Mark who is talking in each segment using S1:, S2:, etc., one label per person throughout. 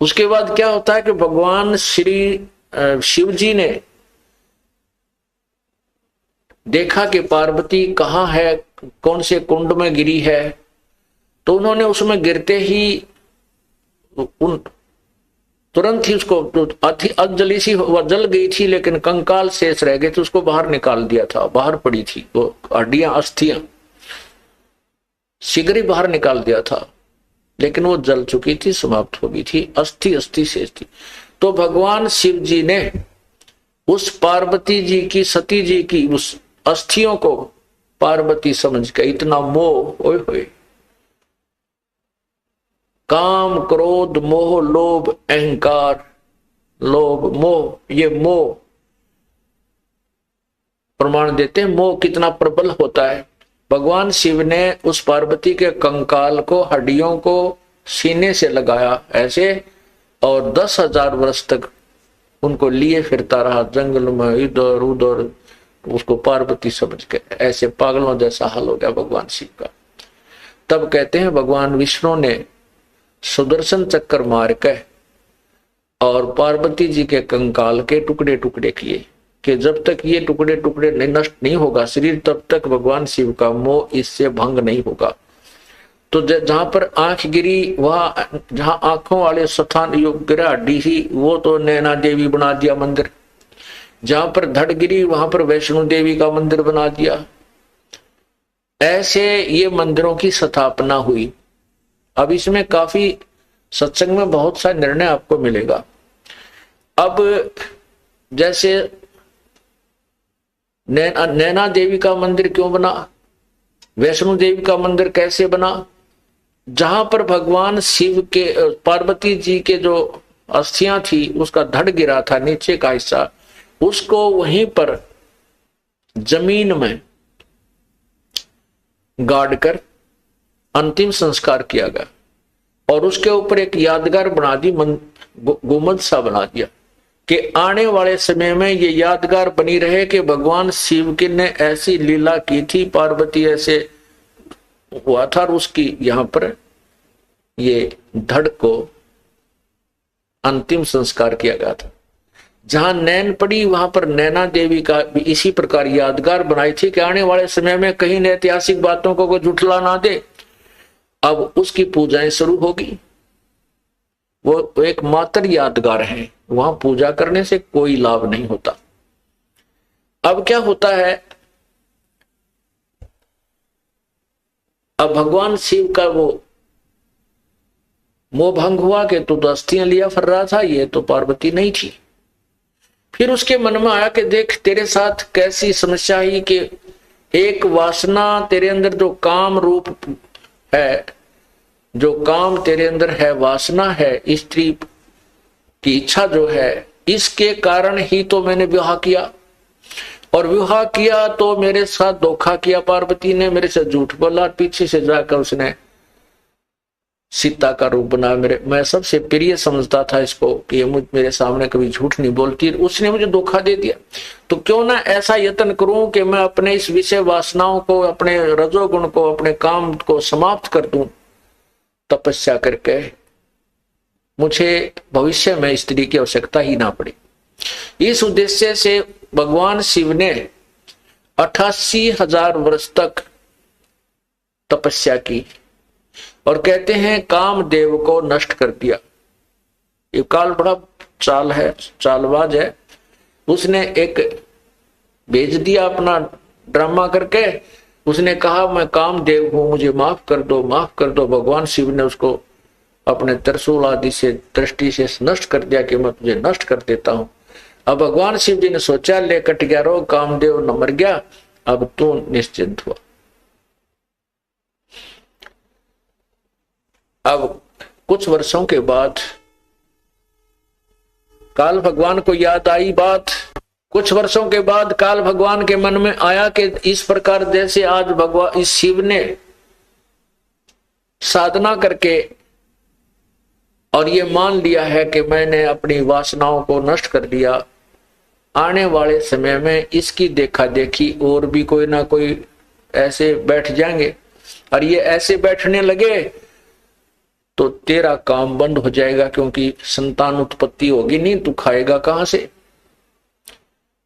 S1: उसके बाद क्या होता है कि भगवान श्री शिव जी ने देखा कि पार्वती कहाँ है, कौन से कुंड में गिरी है, तो उन्होंने उसमें गिरते ही उन तुरंत ही उसको अधजली सी जल गई थी, लेकिन कंकाल शेष रह गए थे, उसको बाहर निकाल दिया था, बाहर पड़ी थी वो हड्डियां, अस्थियां शीघ्र ही बाहर निकाल दिया था, लेकिन वो जल चुकी थी, समाप्त हो गई थी, अस्थि अस्थि शेष थी। तो भगवान शिव जी ने उस पार्वती जी की, सती जी की उस अस्थियों को पार्वती समझ के इतना मोह, ओए होए, काम क्रोध मोह लोभ अहंकार, लोभ मोह, ये मोह प्रमाण देते हैं मोह कितना प्रबल होता है। भगवान शिव ने उस पार्वती के कंकाल को, हड्डियों को सीने से लगाया ऐसे, और 10,000 वर्ष तक उनको लिए फिरता रहा जंगल में, इधर उधर, उसको पार्वती समझ के। ऐसे पागलों जैसा हाल हो गया भगवान शिव का। तब कहते हैं भगवान विष्णु ने सुदर्शन चक्कर मार के और पार्वती जी के कंकाल के टुकड़े टुकड़े किए कि जब तक ये टुकड़े टुकड़े नष्ट नहीं होगा शरीर, तब तक भगवान शिव का मोह इससे भंग नहीं होगा। तो जहां पर आंख गिरी, वहां जहां आंखों वाले स्थान योग गिरा हड्डी ही, वो तो नैना देवी बना दिया मंदिर। जहां पर धड़ गिरी वहां पर वैष्णो देवी का मंदिर बना दिया। ऐसे ये मंदिरों की स्थापना हुई। अब इसमें काफी सत्संग में बहुत सा निर्णय आपको मिलेगा। अब जैसे नैना देवी का मंदिर क्यों बना, वैष्णो देवी का मंदिर कैसे बना, जहां पर भगवान शिव के, पार्वती जी के जो अस्थियां थी उसका धड़ गिरा था नीचे का हिस्सा, उसको वहीं पर जमीन में गाड़ कर अंतिम संस्कार किया गया और उसके ऊपर एक यादगार बना दी, गुंबद सा बना दिया कि आने वाले समय में ये यादगार बनी रहे कि भगवान शिव की ने ऐसी लीला की थी, पार्वती ऐसे हुआ था, और उसकी यहां पर ये धड़ को अंतिम संस्कार किया गया था। जहां नैन पड़ी वहां पर नैना देवी का भी इसी प्रकार यादगार बनाई थी कि आने वाले समय में कहीं न ऐतिहासिक बातों को कोई झुठला ना दे। अब उसकी पूजाएं शुरू होगी। वो एक मात्र यादगार है, वहां पूजा करने से कोई लाभ नहीं होता। अब क्या होता है, अब भगवान शिव का वो मोह भंग हुआ कि तू तो अस्थियां लिया फिर रहा था, ये तो पार्वती नहीं थी। फिर उसके मन में आया कि देख तेरे साथ कैसी समस्या ही कि एक वासना तेरे अंदर, जो काम रूप है, जो काम तेरे अंदर है, वासना है, स्त्री की इच्छा जो है, इसके कारण ही तो मैंने विवाह किया, और विवाह किया तो मेरे साथ धोखा किया, पार्वती ने मेरे से झूठ बोला, पीछे से जाकर उसने सीता का रूप बना। मैं सबसे प्रिय समझता था इसको कि ये मेरे सामने कभी झूठ नहीं बोलती, उसने मुझे धोखा दे दिया। तो क्यों ना ऐसा यत्न करूं कि मैं अपने इस विषय वासनाओं को, अपने रजोगुण को, अपने काम को समाप्त कर दूं तपस्या करके, मुझे भविष्य में स्त्री की आवश्यकता ही ना पड़ी। इस उद्देश्य से भगवान शिव ने 88,000 वर्ष तक तपस्या की और कहते हैं कामदेव को नष्ट कर दिया। ये काल बड़ा चाल है, चालबाज है। उसने एक भेज दिया अपना ड्रामा करके, उसने कहा मैं कामदेव हूं, मुझे माफ कर दो, माफ कर दो। भगवान शिव ने उसको अपने त्रिशूल आदि से दृष्टि से नष्ट कर दिया कि मैं तुझे नष्ट कर देता हूं। अब भगवान शिव जी ने सोचा ले कट गया रो, कामदेव न मर गया, अब तू निश्चिंत हुआ। अब कुछ वर्षों के बाद काल भगवान को याद आई बात। कुछ वर्षों के बाद काल भगवान के मन में आया कि इस प्रकार जैसे आज भगवान इस शिव ने साधना करके और ये मान लिया है कि मैंने अपनी वासनाओं को नष्ट कर दिया, आने वाले समय में इसकी देखा देखी और भी कोई ना कोई ऐसे बैठ जाएंगे, और ये ऐसे बैठने लगे तो तेरा काम बंद हो जाएगा, क्योंकि संतान उत्पत्ति होगी नहीं, तू खाएगा कहां से।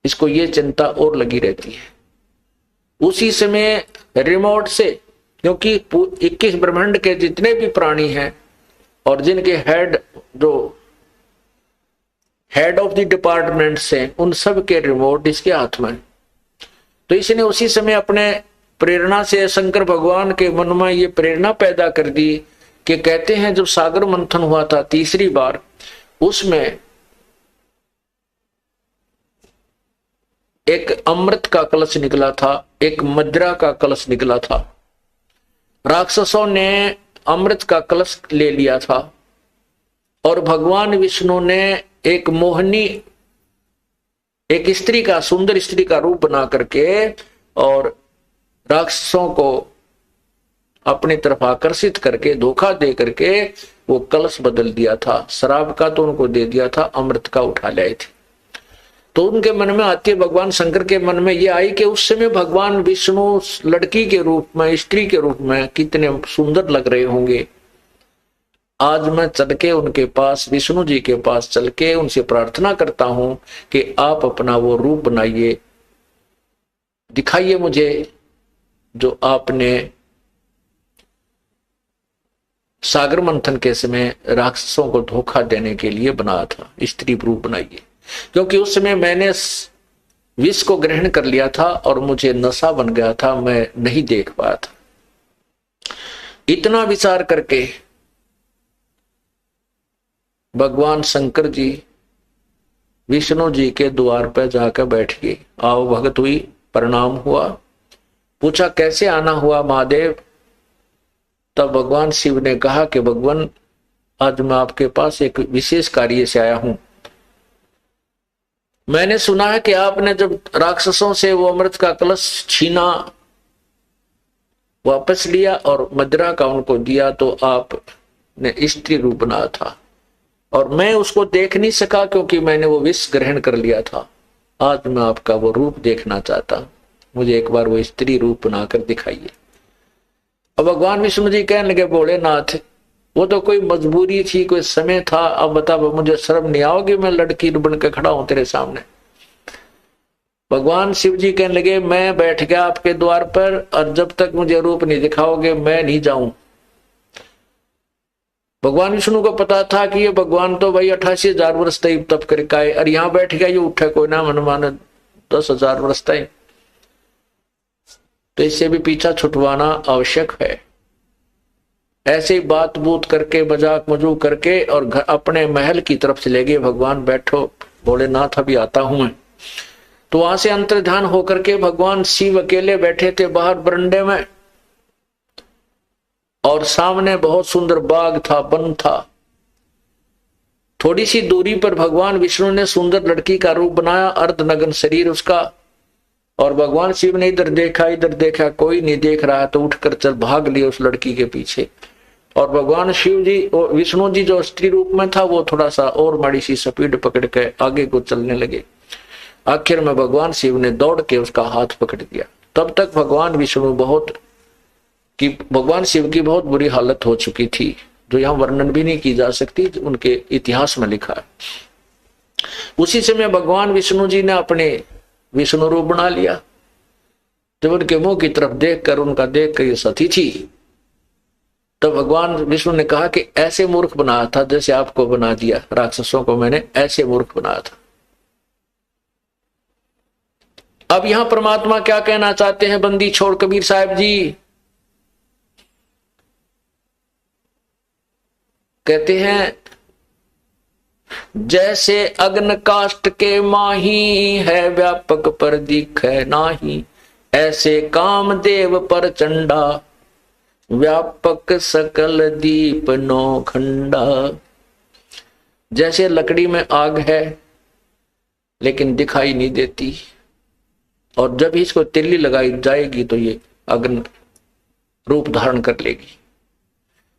S1: इसको ये चिंता और लगी रहती है। उसी समय रिमोट से, क्योंकि 21 ब्रह्मांड के जितने भी प्राणी हैं और जिनके हेड ऑफ द डिपार्टमेंट से, उन सब के रिमोट इसके हाथ में। तो इसने उसी समय अपने प्रेरणा से शंकर भगवान के मन में ये प्रेरणा पैदा कर दी कि कहते हैं जब सागर मंथन हुआ था तीसरी बार, उसमें एक अमृत का कलश निकला था, एक मदिरा का कलश निकला था। राक्षसों ने अमृत का कलश ले लिया था और भगवान विष्णु ने एक मोहनी, एक स्त्री का, सुंदर स्त्री का रूप बना करके और राक्षसों को अपनी तरफ आकर्षित करके, धोखा दे करके वो कलश बदल दिया था। शराब का तो उनको दे दिया था, अमृत का उठा लाए थे। तो उनके मन में आती है, भगवान शंकर के मन में ये आई कि उस समय भगवान विष्णु लड़की के रूप में, स्त्री के रूप में कितने सुंदर लग रहे होंगे। आज मैं चल के उनके पास, विष्णु जी के पास चल के उनसे प्रार्थना करता हूं कि आप अपना वो रूप बनाइए, दिखाइए मुझे जो आपने सागर मंथन के समय राक्षसों को धोखा देने के लिए बनाया था, स्त्री रूप बनाइए। क्योंकि उस समय मैंने विष को ग्रहण कर लिया था और मुझे नशा बन गया था, मैं नहीं देख पाया था। इतना विचार करके भगवान शंकर जी विष्णु जी के द्वार पर जाकर बैठ गए। आओ भगत हुई, प्रणाम हुआ, पूछा कैसे आना हुआ महादेव। तब भगवान शिव ने कहा कि भगवान आज मैं आपके पास एक विशेष कार्य से आया हूं। मैंने सुना है कि आपने जब राक्षसों से वो अमृत का कलश छीना, वापस लिया और मदिरा का उनको दिया, तो आपने स्त्री रूप बनाया था और मैं उसको देख नहीं सका क्योंकि मैंने वो विष ग्रहण कर लिया था। आज मैं आपका वो रूप देखना चाहता हूं, मुझे एक बार वो स्त्री रूप बनाकर दिखाइए। अब भगवान विष्णु जी कहने लगे, भोलेनाथ वो तो कोई मजबूरी थी, कोई समय था, अब बता मुझे शर्म नहीं आओगी, मैं लड़की बन के खड़ा हूं तेरे सामने। भगवान शिव जी कहने लगे, मैं बैठ गया आपके द्वार पर और जब तक मुझे रूप नहीं दिखाओगे मैं नहीं जाऊं। भगवान विष्णु को पता था कि ये भगवान तो भाई 88,000 वर्ष तक तप करके आए और यहां बैठ गया, ये उठे कोई ना मन माने 10,000 वर्ष तक, तो इससे भी पीछा छुटवाना आवश्यक है। ऐसे ही बात बूत करके, मजाक मजू करके और अपने महल की तरफ चले गए। भगवान बैठो भोलेनाथ अभी आता हूं मैं। तो वहां से अंतर्ध्यान होकर के भगवान शिव अकेले बैठे थे बाहर बरंडे में और सामने बहुत सुंदर बाग था, वन था। थोड़ी सी दूरी पर भगवान विष्णु ने सुंदर लड़की का रूप बनाया, अर्धनग्न शरीर उसका, और भगवान शिव ने इधर देखा, कोई नहीं देख रहा तो उठकर चल भाग लिए उस लड़की के पीछे। और भगवान शिव जी और विष्णु जी जो स्त्री रूप में था वो थोड़ा सा और माड़ी सी स्पीड पकड़ के आगे को चलने लगे। आखिर में भगवान शिव ने दौड़ के उसका हाथ पकड़ दिया। तब तक भगवान शिव की बहुत बुरी हालत हो चुकी थी, जो यहाँ वर्णन भी नहीं की जा सकती, उनके इतिहास में लिखा है। उसी समय भगवान विष्णु जी ने अपने विष्णु रूप बना लिया। जब उनके मुंह की तरफ देखकर ये सती थी, तो भगवान विष्णु ने कहा कि ऐसे मूर्ख बनाया था जैसे आपको बना दिया, राक्षसों को मैंने ऐसे मूर्ख बनाया था। अब यहां परमात्मा क्या कहना चाहते हैं बंदी छोड़ कबीर साहब जी? कहते हैं जैसे अग्न काष्ठ के माही है, व्यापक पर दिखे नाही, ऐसे कामदेव पर चंडा, व्यापक सकल दीप नौ खंडा। जैसे लकड़ी में आग है लेकिन दिखाई नहीं देती, और जब इसको तिल्ली लगाई जाएगी तो ये अग्नि रूप धारण कर लेगी।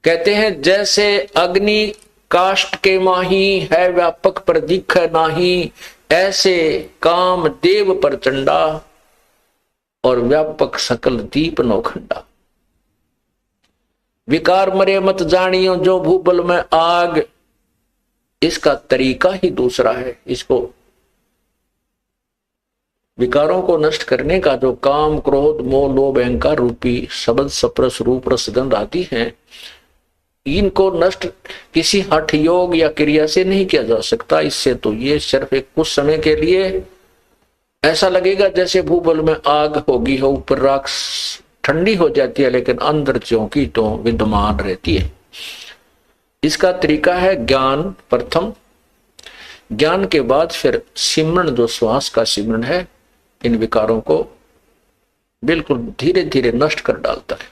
S1: कहते हैं जैसे अग्नि काष्ठ के माही है, व्यापक पर दिख नाही, ऐसे काम देव पर चंडा, और व्यापक सकल दीप नौखंडा। विकार मरे मत जानियो जो भूबल में आग। इसका तरीका ही दूसरा है। इसको विकारों को नष्ट करने का जो काम, क्रोध, मोह, लोभ, अहंकार रूपी शब्द, स्पर्श, रूप, रसगंध आदि हैं, इनको नष्ट किसी हठ योग या क्रिया से नहीं किया जा सकता। इससे तो ये सिर्फ एक कुछ समय के लिए ऐसा लगेगा जैसे भूबल में आग होगी हो, ऊपर राख ठंडी हो जाती है, लेकिन अंदर ज्यों की तो विद्यमान रहती है। इसका तरीका है ज्ञान प्रथम, ज्ञान के बाद फिर सिमरण, जो श्वास का सिमरण है, इन विकारों को बिल्कुल धीरे धीरे नष्ट कर डालता है।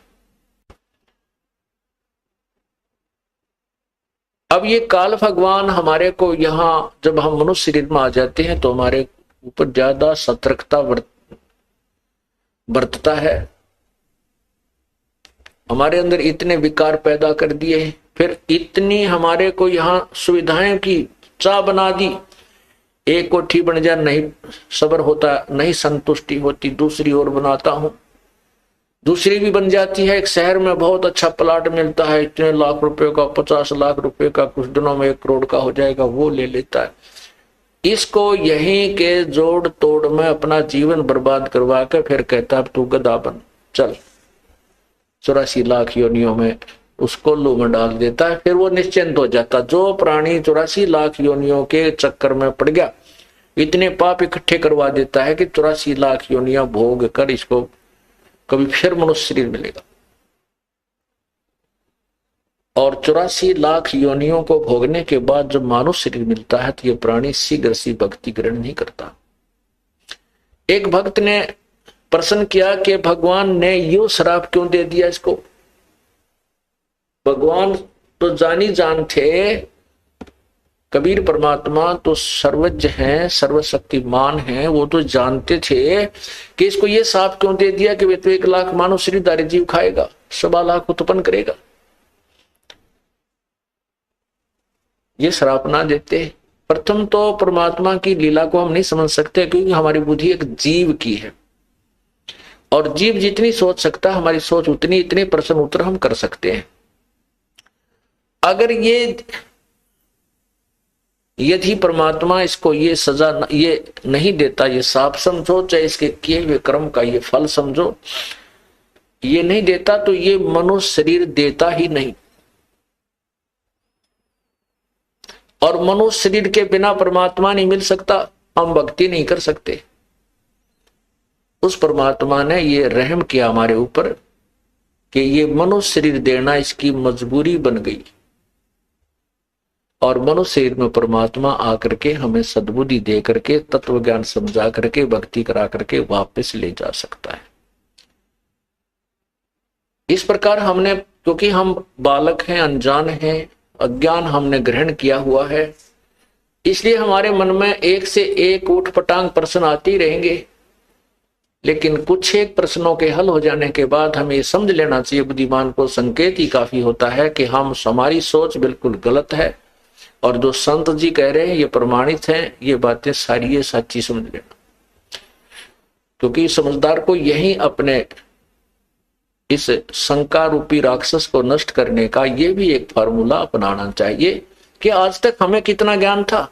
S1: अब ये काल भगवान हमारे को यहां जब हम मनुष्य शरीर में आ जाते हैं तो हमारे ऊपर ज्यादा सतर्कता बरतता है। हमारे अंदर इतने विकार पैदा कर दिए, फिर इतनी हमारे को यहां सुविधाएं की चाह बना दी। एक कोठी बन जाए नहीं सब्र होता, नहीं संतुष्टि होती, दूसरी ओर बनाता हूं, दूसरी भी बन जाती है। एक शहर में बहुत अच्छा प्लाट मिलता है, इतने लाख रुपए का, 50 लाख रुपए का, कुछ दिनों में 1 करोड़ का हो जाएगा, वो ले लेता है। इसको यहीं के जोड़ तोड़ में अपना जीवन बर्बाद करवा कर फिर कहता है तू गधा बन चल, 84 लाख योनियों में उसको लू में डाल देता है। फिर वो निश्चिंत हो जाता। जो प्राणी 84 लाख योनियों के चक्कर में पड़ गया, इतने पाप इकट्ठे करवा देता है कि 84 लाख योनियां भोग कर इसको कभी फिर मनुष्य शरीर मिलेगा। और 84 लाख योनियों को भोगने के बाद जब मानव शरीर मिलता है तो ये प्राणी शीघ्र सी भक्ति ग्रहण नहीं करता। एक भक्त ने प्रश्न किया कि भगवान ने यो श्राप क्यों दे दिया इसको। भगवान तो जानी जान थे, कबीर परमात्मा तो सर्वज्ञ हैं, सर्वशक्तिमान हैं, वो तो जानते थे कि इसको ये श्राप क्यों दे दिया कि वे तो 1 लाख मानव शरीरधारी जीव खाएगा, 1.25 लाख उत्पन्न करेगा। ये श्राप ना देते। प्रथम तो परमात्मा की लीला को हम नहीं समझ सकते, क्योंकि हमारी बुद्धि एक जीव की है, और जीव जितनी सोच सकता है हमारी सोच उतनी, इतने प्रश्न उत्तर हम कर सकते हैं। अगर यदि परमात्मा इसको ये सजा ये नहीं देता, ये श्राप समझो, चाहे इसके किए हुए कर्म का ये फल समझो, ये नहीं देता तो ये मनुष्य शरीर देता ही नहीं। और मनुष्य शरीर के बिना परमात्मा नहीं मिल सकता, हम भक्ति नहीं कर सकते। उस परमात्मा ने ये रहम किया हमारे ऊपर कि ये मनुष्य शरीर देना इसकी मजबूरी बन गई, और मनुष्य शरीर में परमात्मा आकर के हमें सद्बुद्धि दे करके, तत्व ज्ञान समझा करके, भक्ति करा करके वापस ले जा सकता है। इस प्रकार हमने, क्योंकि हम बालक हैं, अनजान हैं, अज्ञान हमने ग्रहण किया हुआ है, इसलिए हमारे मन में एक से एक ऊटपटांग प्रश्न आते ही रहेंगे। लेकिन कुछ एक प्रश्नों के हल हो जाने के बाद हमें समझ लेना चाहिए, बुद्धिमान को संकेत ही काफी होता है कि हमारी सोच बिल्कुल गलत है, और जो संत जी कह रहे हैं ये प्रमाणित हैं, ये बातें सारी ये सच्ची समझ लेना। क्योंकि समझदार को यही अपने इस शंका रूपी राक्षस को नष्ट करने का ये भी एक फार्मूला अपनाना चाहिए कि आज तक हमें कितना ज्ञान था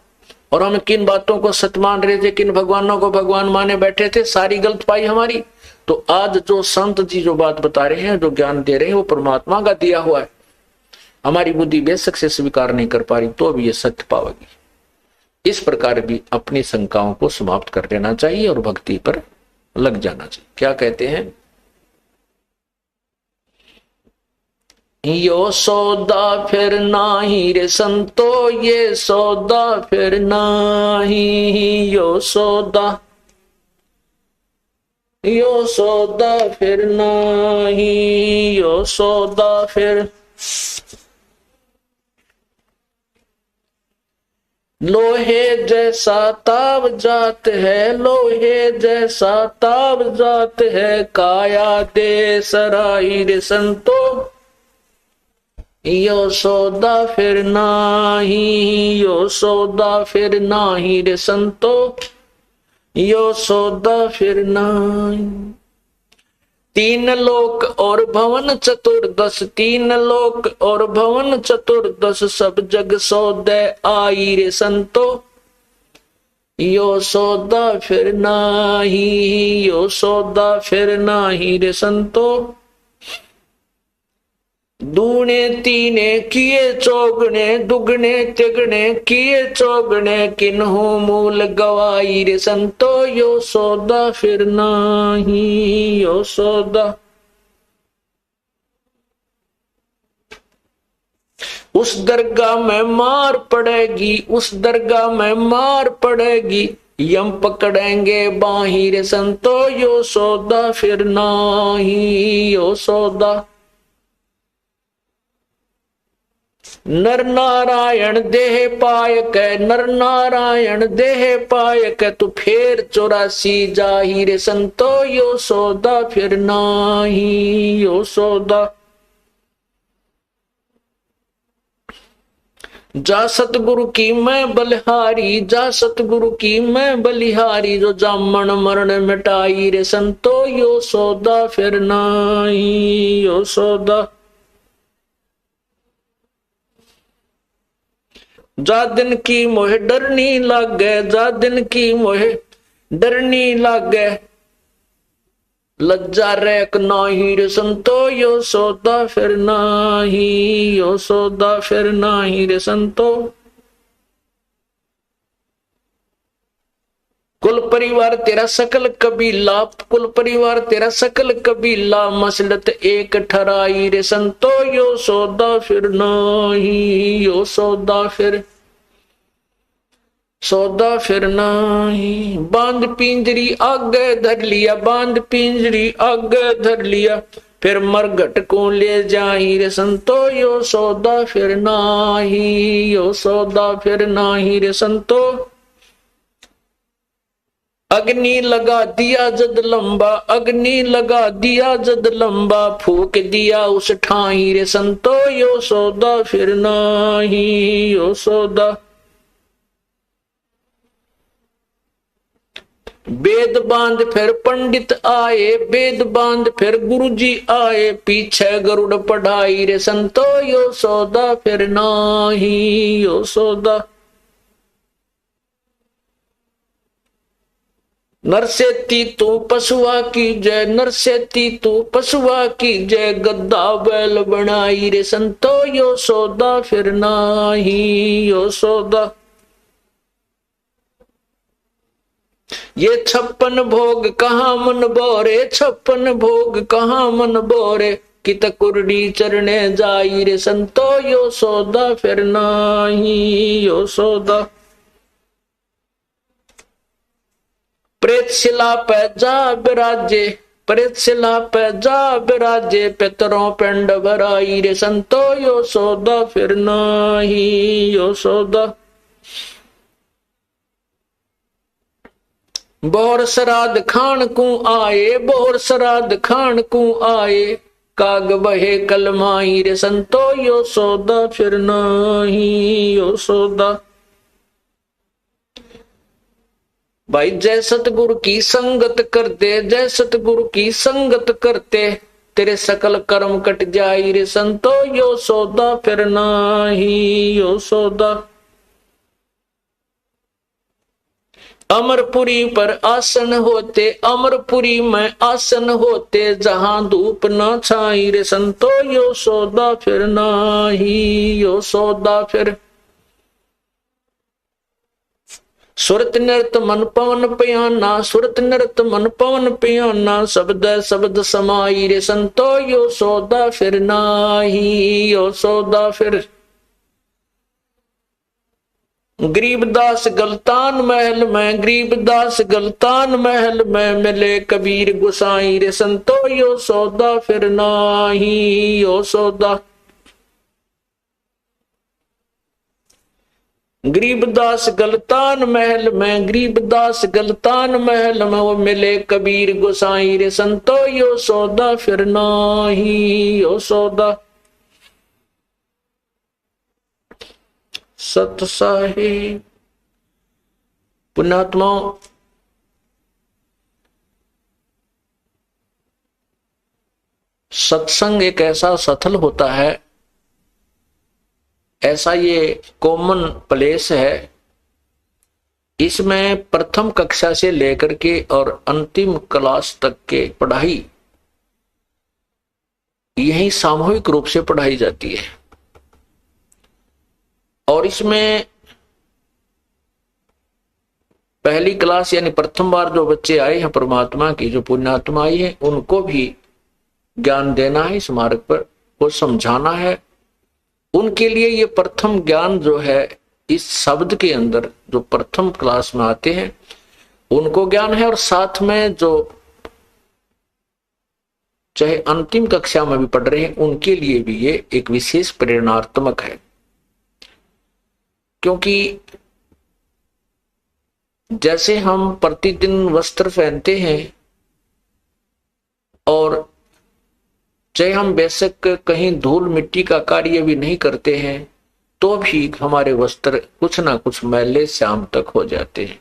S1: और हम किन बातों को सत्य मान रहे थे, किन भगवानों को भगवान माने बैठे थे, सारी गलत पाई हमारी। तो आज जो संत जी जो बात बता रहे हैं, जो ज्ञान दे रहे हैं, वो परमात्मा का दिया हुआ है। हमारी बुद्धि बेशक से स्वीकार नहीं कर पा रही तो भी ये सत्य पावेगी। इस प्रकार भी अपनी शंकाओं को समाप्त कर देना चाहिए और भक्ति पर लग जाना चाहिए। क्या कहते हैं, यो सौदा फिर नाही रे संतो, ये सौदा फिर नाही, यो सौदा फिर नाही, यो सौदा फिर। लोहे जैसा ताव जात है, लोहे जैसा ताव जात है, काया दे सराई रे संतो, यो सौदा फिर नाही, यो सौदा फिर नाही रे संतो, यो सौदा फिर नाही। तीन लोक और भवन चतुर्दश, तीन लोक और भवन चतुर्दश, सब जग सौदे आई रे संतो, यो सौदा फिर नाही, यो सौदा फिर नाही रे संतो। दूने तीने किए चौगने, दुगने तिगने किए चौगने, किन्हू मूल गवाई रे संतो, यो सौदा फिर नाही, यो सौदा। उस दरगाह में मार पड़ेगी, उस दरगाह में मार पड़ेगी, यम पकड़ेंगे बाहिर संतो, यो सौदा फिर नाही, यो सौदा। नर नारायण देह पाय के, नर नारायण देह पाय के, तू फेर 84 जाहिर संतो, यो सौदा फिर नाही, यो सौदा। जा सतगुरु की मैं बलिहारी, जा सतगुरु की मैं बलिहारी, जो जामन मरण मिटाई रे संतो, यो सौदा फिर नाही, यो सौदा। जा दिन की मोहे डरनी लागे, जा दिन की मोहे डरनी लागे, लज्जा रेक नाही रे संतो, यो सौदा फिर नाही, यो सौदा फिर नाही रे संतो। कुल परिवार तेरा सकल कबीला, कुल परिवार तेरा सकल कबीला, मसलत एक ठराई रे संतो, यो सौदा फिर नाही, यो सौदा फिर, सौदा फिर नाही। बांध पिंजरी आगे धर लिया, बांध पिंजरी आगे धर लिया, फिर मरघट को ले जाई रे संतो, यो सौदा फिर नाही, यो सौदा फिर नाही रे संतो। अग्नि लगा दिया जद लंबा, अग्नि लगा दिया जद लंबा, फूक दिया उस ठाई रे संतो, यो सौदा फिर नाही, यो सौदा। वेद बांध फिर पंडित आए, वेद बांध फिर गुरुजी आए, पीछे गरुड़ पढ़ाई रे संतो, यो सौदा फिर नाही, यो सौदा। नरसेती तू पशुआ की जय, नरसेती तू पशुआ की जय, गद्दा बैल बनाई रे संतो, यो सौदा फिर नाही, यो सौदा। ये 56 भोग कहाँ मन बोरे, 56 भोग कहाँ मन बोरे, कित कुरडी चरणे जाई रे संतो, यो सौदा फिर नाही, यो सौदा। प्रेत शिला पे जा बिराजे, प्रेत शिला पे जा बिराजे, पितरों पिंड भराई रे संतो, यो सौदा फिर नाही, यो सौदा। बोर श्राद्ध खान को आए, बोर श्राद्ध खान को आए, काग बहे कलमाई रे संतो, यो सौदा फिर नाही, यो सौदा। भाई जय सतगुरु की संगत करते, जय सतगुरु की संगत करते, तेरे सकल कर्म कट जाई रे संतो, यो सौदा फिर नाही, यो सौदा। अमरपुरी पर आसन होते, अमरपुरी में आसन होते, जहां धूप न छाई रे संतो, यो सौदा फिर नाही, यो सौदा फिर। सुरत नृत मन पवन पियाना, सुरत नृत मन पवन पियाना, शब्द शब्द समाई रे संतो, यो सौदा फिर नाही, यो सौदा फिर। गरीबदास गलतान महल में, गरीबदास गलतान महल में, मिले कबीर गुसाई रे संतो, यो सौदा फिर नाही, यो सौदा। गरीबदास गलतान महल में, गरीबदास गलतान महल में, वो मिले कबीर गुसाई रे संतो, यो सौदा फिर नाही, यो सौदा। सत साहिब पुण्यात्माओं, सत्संग एक ऐसा सथल होता है, ऐसा ये कॉमन प्लेस है, इसमें प्रथम कक्षा से लेकर के और अंतिम क्लास तक के पढ़ाई यही सामूहिक रूप से पढ़ाई जाती है। और इसमें पहली क्लास यानी प्रथम बार जो बच्चे आए हैं परमात्मा की, जो पुण्यात्मा आई है, उनको भी ज्ञान देना है, इस मार्ग पर को समझाना है। उनके लिए ये प्रथम ज्ञान जो है, इस शब्द के अंदर जो प्रथम क्लास में आते हैं उनको ज्ञान है, और साथ में जो चाहे अंतिम कक्षा में भी पढ़ रहे हैं उनके लिए भी ये एक विशेष प्रेरणात्मक है। क्योंकि जैसे हम प्रतिदिन वस्त्र पहनते हैं और चाहे हम बेशक कहीं धूल मिट्टी का कार्य भी नहीं करते हैं तो भी हमारे वस्त्र कुछ ना कुछ मैले शाम तक हो जाते हैं,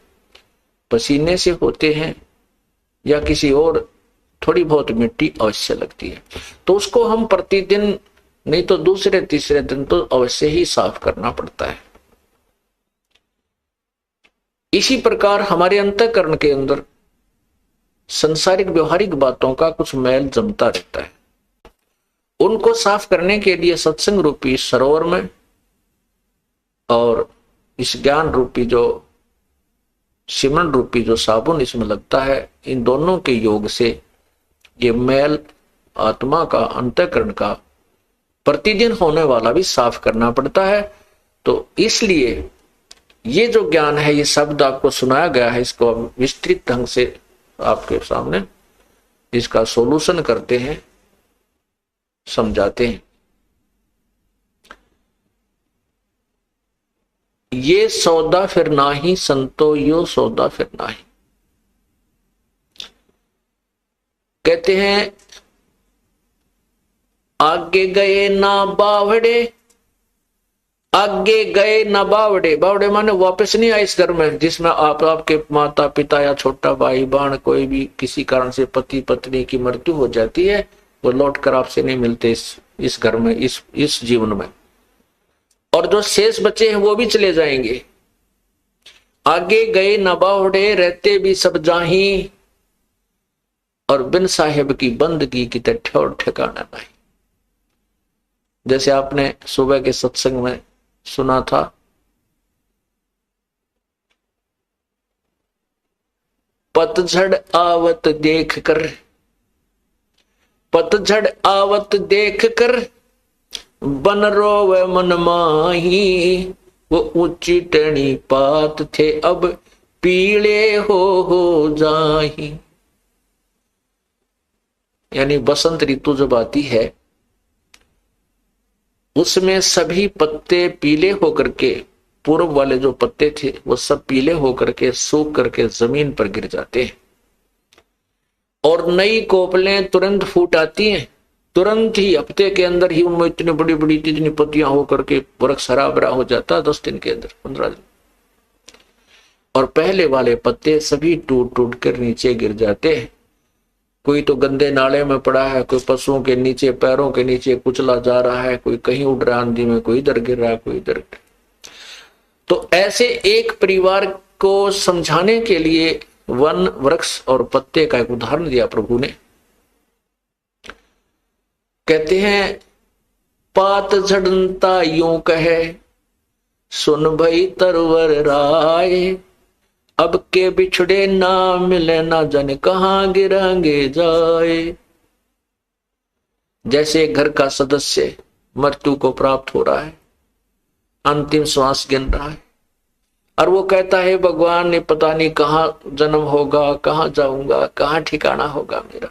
S1: पसीने से होते हैं या किसी और थोड़ी बहुत मिट्टी अवश्य लगती है। तो उसको हम प्रतिदिन नहीं तो दूसरे तीसरे दिन तो अवश्य ही साफ करना पड़ता है। इसी प्रकार हमारे अंतःकरण के अंदर संसारिक व्यवहारिक बातों का कुछ मैल जमता रहता है, उनको साफ करने के लिए सत्संग रूपी सरोवर में और इस ज्ञान रूपी जो सिमरन रूपी जो साबुन इसमें लगता है, इन दोनों के योग से ये मैल आत्मा का अंतःकरण का प्रतिदिन होने वाला भी साफ करना पड़ता है। तो इसलिए ये जो ज्ञान है, ये शब्द आपको सुनाया गया है, इसको विस्तृत ढंग से आपके सामने इसका सॉल्यूशन करते हैं, समझाते हैं। ये सौदा फिर नाही संतो यो सौदा फिर नाही। कहते हैं आगे गए ना बावड़े, आगे गए ना बावड़े। बावड़े माने वापस नहीं आए इस घर में जिसमें आपके माता पिता या छोटा भाई बहन कोई भी किसी कारण से पति पत्नी की मृत्यु हो जाती है, वो लौट कर आपसे नहीं मिलते इस घर में, इस जीवन में। और जो शेष बचे हैं वो भी चले जाएंगे। आगे गए न बावड़े, रहते भी सब जाही, और बिन साहेब की बंदगी की ठौर ठिकाना नहीं। जैसे आपने सुबह के सत्संग में सुना था, पतझड़ आवत देख कर, पतझड़ आवत देख कर बन रोवे मन माही, वो ऊंची टणी पात थे अब पीले हो जाही। यानी बसंत ऋतु जब आती है उसमें सभी पत्ते पीले होकर के, पूर्व वाले जो पत्ते थे वो सब पीले होकर के सूख करके जमीन पर गिर जाते हैं, और नई कोपलें तुरंत फूट आती हैं। तुरंत ही हफ्ते के अंदर ही उनमें इतनी बड़ी बड़ी इतनी पत्तियां होकर के वृक्ष हरा भरा हो जाता है, 10 दिन के अंदर, 15 दिन। और पहले वाले पत्ते सभी टूट टूट कर नीचे गिर जाते हैं। कोई तो गंदे नाले में पड़ा है, कोई पशुओं के नीचे पैरों के नीचे कुचला जा रहा है, कोई कहीं उड़ रहा आंधी में, कोई इधर गिर रहा है, कोई इधर। तो ऐसे एक परिवार को समझाने के लिए वन वृक्ष और पत्ते का एक उदाहरण दिया प्रभु ने। कहते हैं पात झड़ता यूं कहे, सुन भई तरवर राय, अब के बिछड़े ना मिले ना जाने कहां गिरेंगे जाए। जैसे घर का सदस्य मृत्यु को प्राप्त हो रहा है, अंतिम श्वास गिन रहा है, और वो कहता है भगवान ने पता नहीं कहां जन्म होगा, कहां जाऊंगा, कहां ठिकाना होगा मेरा।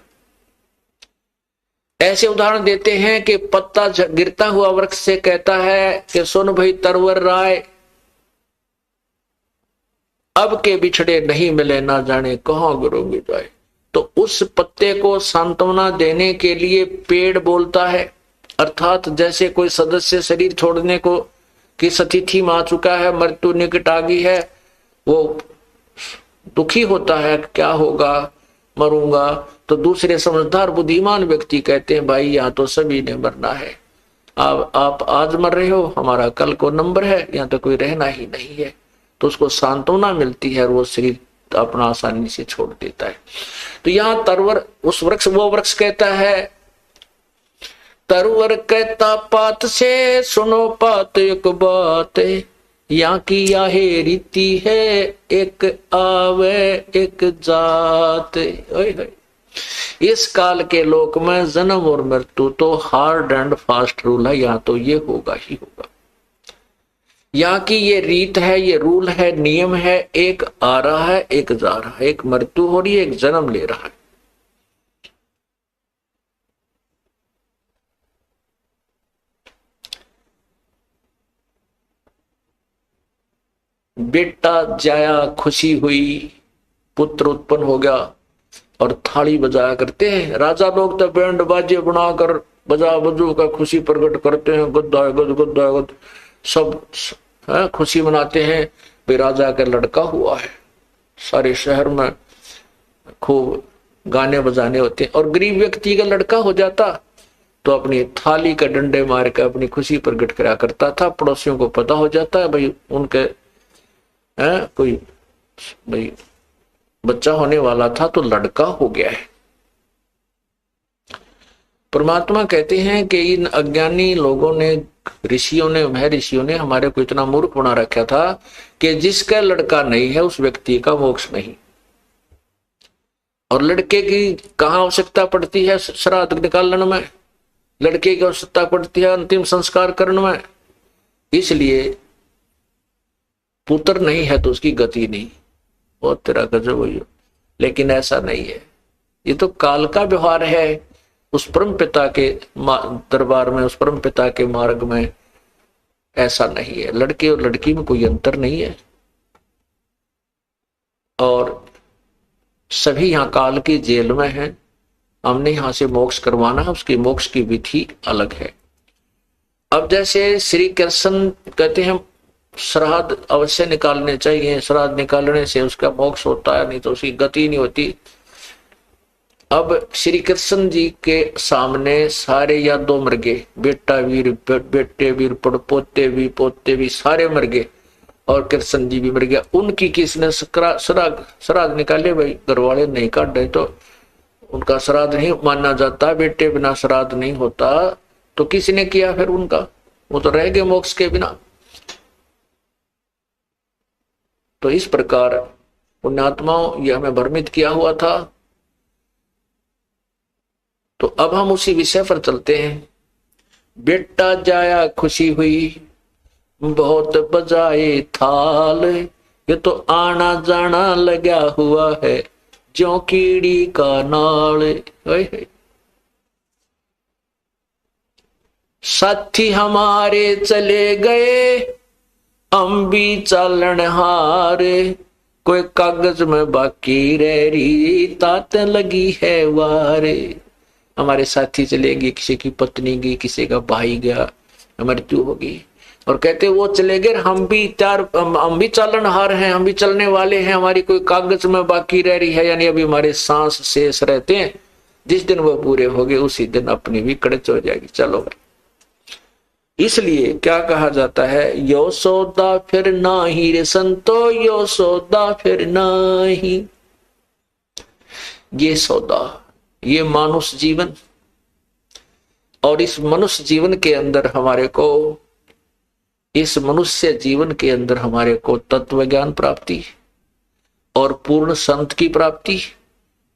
S1: ऐसे उदाहरण देते हैं कि पत्ता गिरता हुआ वृक्ष से कहता है कि सुन भाई तरवर राय, अब के बिछड़े नहीं मिले ना जाने कहां गिरोगे जाए। तो उस पत्ते को सांत्वना देने के लिए पेड़ बोलता है, अर्थात जैसे कोई सदस्य शरीर छोड़ने को की स्थिति में आ चुका है, मृत्यु निकट आ गई है, वो दुखी होता है क्या होगा, मरूंगा। तो दूसरे समझदार बुद्धिमान व्यक्ति कहते हैं भाई यहाँ तो सभी ने मरना है, आप आज मर रहे हो, हमारा कल को नंबर है, यहाँ तो कोई रहना ही नहीं है। तो उसको सांत्वना मिलती है और वो शरीर अपना आसानी से छोड़ देता है। तो यहाँ तरवर उस वृक्ष, वो वृक्ष कहता है, तरवर कहता पात से सुनो पात एक बात, यहाँ की यह रीति है एक आवे एक जात। इस काल के लोक में जन्म और मृत्यु तो हार्ड एंड फास्ट रूल है, यहाँ तो ये होगा ही होगा। यहाँ की ये रीत है, ये रूल है, नियम है, एक आ रहा है एक जा रहा है, एक मृत्यु हो रही है एक जन्म ले रहा है। बेटा जाया खुशी हुई, पुत्र उत्पन्न हो गया और थाली बजाया करते हैं। राजा लोग तो बैंड बाजे बनाकर बजा बजू का खुशी प्रकट करते हैं, गद्दा गद गद्दा गद सब खुशी मनाते हैं। भाई राजा का लड़का हुआ है, सारे शहर में खूब गाने बजाने होते हैं। और गरीब व्यक्ति का लड़का हो जाता तो अपनी थाली का डंडे मार कर अपनी खुशी प्रकट करा करता था। पड़ोसियों को पता हो जाता है भाई उनके कोई भाई बच्चा होने वाला था तो लड़का हो गया है। परमात्मा कहते हैं कि इन अज्ञानी लोगों ने, ऋषियों ने, महर्षियों ने हमारे को इतना मूर्ख बना रखा था कि जिसका लड़का नहीं है उस व्यक्ति का मोक्ष नहीं। और लड़के की कहाँ आवश्यकता पड़ती है? श्राद्ध निकालने में। लड़के की आवश्यकता पड़ती है अंतिम संस्कार करने में। इसलिए पुत्र नहीं है तो उसकी गति नहीं, बहुत तेरा गजब हुई। लेकिन ऐसा नहीं है, ये तो काल का व्यवहार है। उस परम पिता के दरबार में, उस परम पिता के मार्ग में ऐसा नहीं है। लड़के और लड़की में कोई अंतर नहीं है। और सभी यहाँ काल की जेल में हैं। हमने यहाँ से मोक्ष करवाना है, उसकी मोक्ष की विधि अलग है। अब जैसे श्री कृष्ण कहते हैं श्राद्ध अवश्य निकालने चाहिए, श्राद्ध निकालने से उसका मोक्ष होता है, नहीं तो उसकी गति नहीं होती। अब श्री कृष्ण जी के सामने सारे यादव मर गए, बेटा वीर, बेटे वीर, पोते भी, पोते भी, सारे मर गए और कृष्ण जी भी मर गया। उनकी किसने श्राद्ध निकाले? भाई घर वाले नहीं काटे तो उनका श्राद्ध नहीं माना जाता, बेटे बिना श्राद्ध नहीं होता। तो किसने किया फिर उनका? वो तो रह गए मोक्ष के बिना। तो इस प्रकार पुण्यात्माओं ये हमें भ्रमित किया हुआ था। तो अब हम उसी विषय पर चलते हैं। बेटा जाया खुशी हुई, बहुत बजाए थाल, ये तो आना जाना लगा हुआ है ज्यों कीड़ी का नाल। साथी हमारे चले गए, हम भी चालन हारे, कोई कागज में बाकी रह रही, तात लगी है वारे। हमारे साथी चले गए, किसी की पत्नी गई, किसी का भाई गया, मृत्यु होगी। और कहते वो चले गए, हम भी चालनहार हैं, हम भी चलने वाले हैं, हमारी कोई कागज में बाकी रह रही है, यानी अभी हमारे सांस शेष रहते हैं। जिस दिन वो पूरे हो गए उसी दिन अपनी भी कड़च हो जाएगी। चलो इसलिए क्या कहा जाता है, यो सौदा फिर नाही रे संतो, यो सौदा फिर नाही। ये सौदा, ये मानुष जीवन, और इस मनुष्य जीवन के अंदर हमारे को, इस मनुष्य जीवन के अंदर हमारे को तत्व ज्ञान प्राप्ति और पूर्ण संत की प्राप्ति,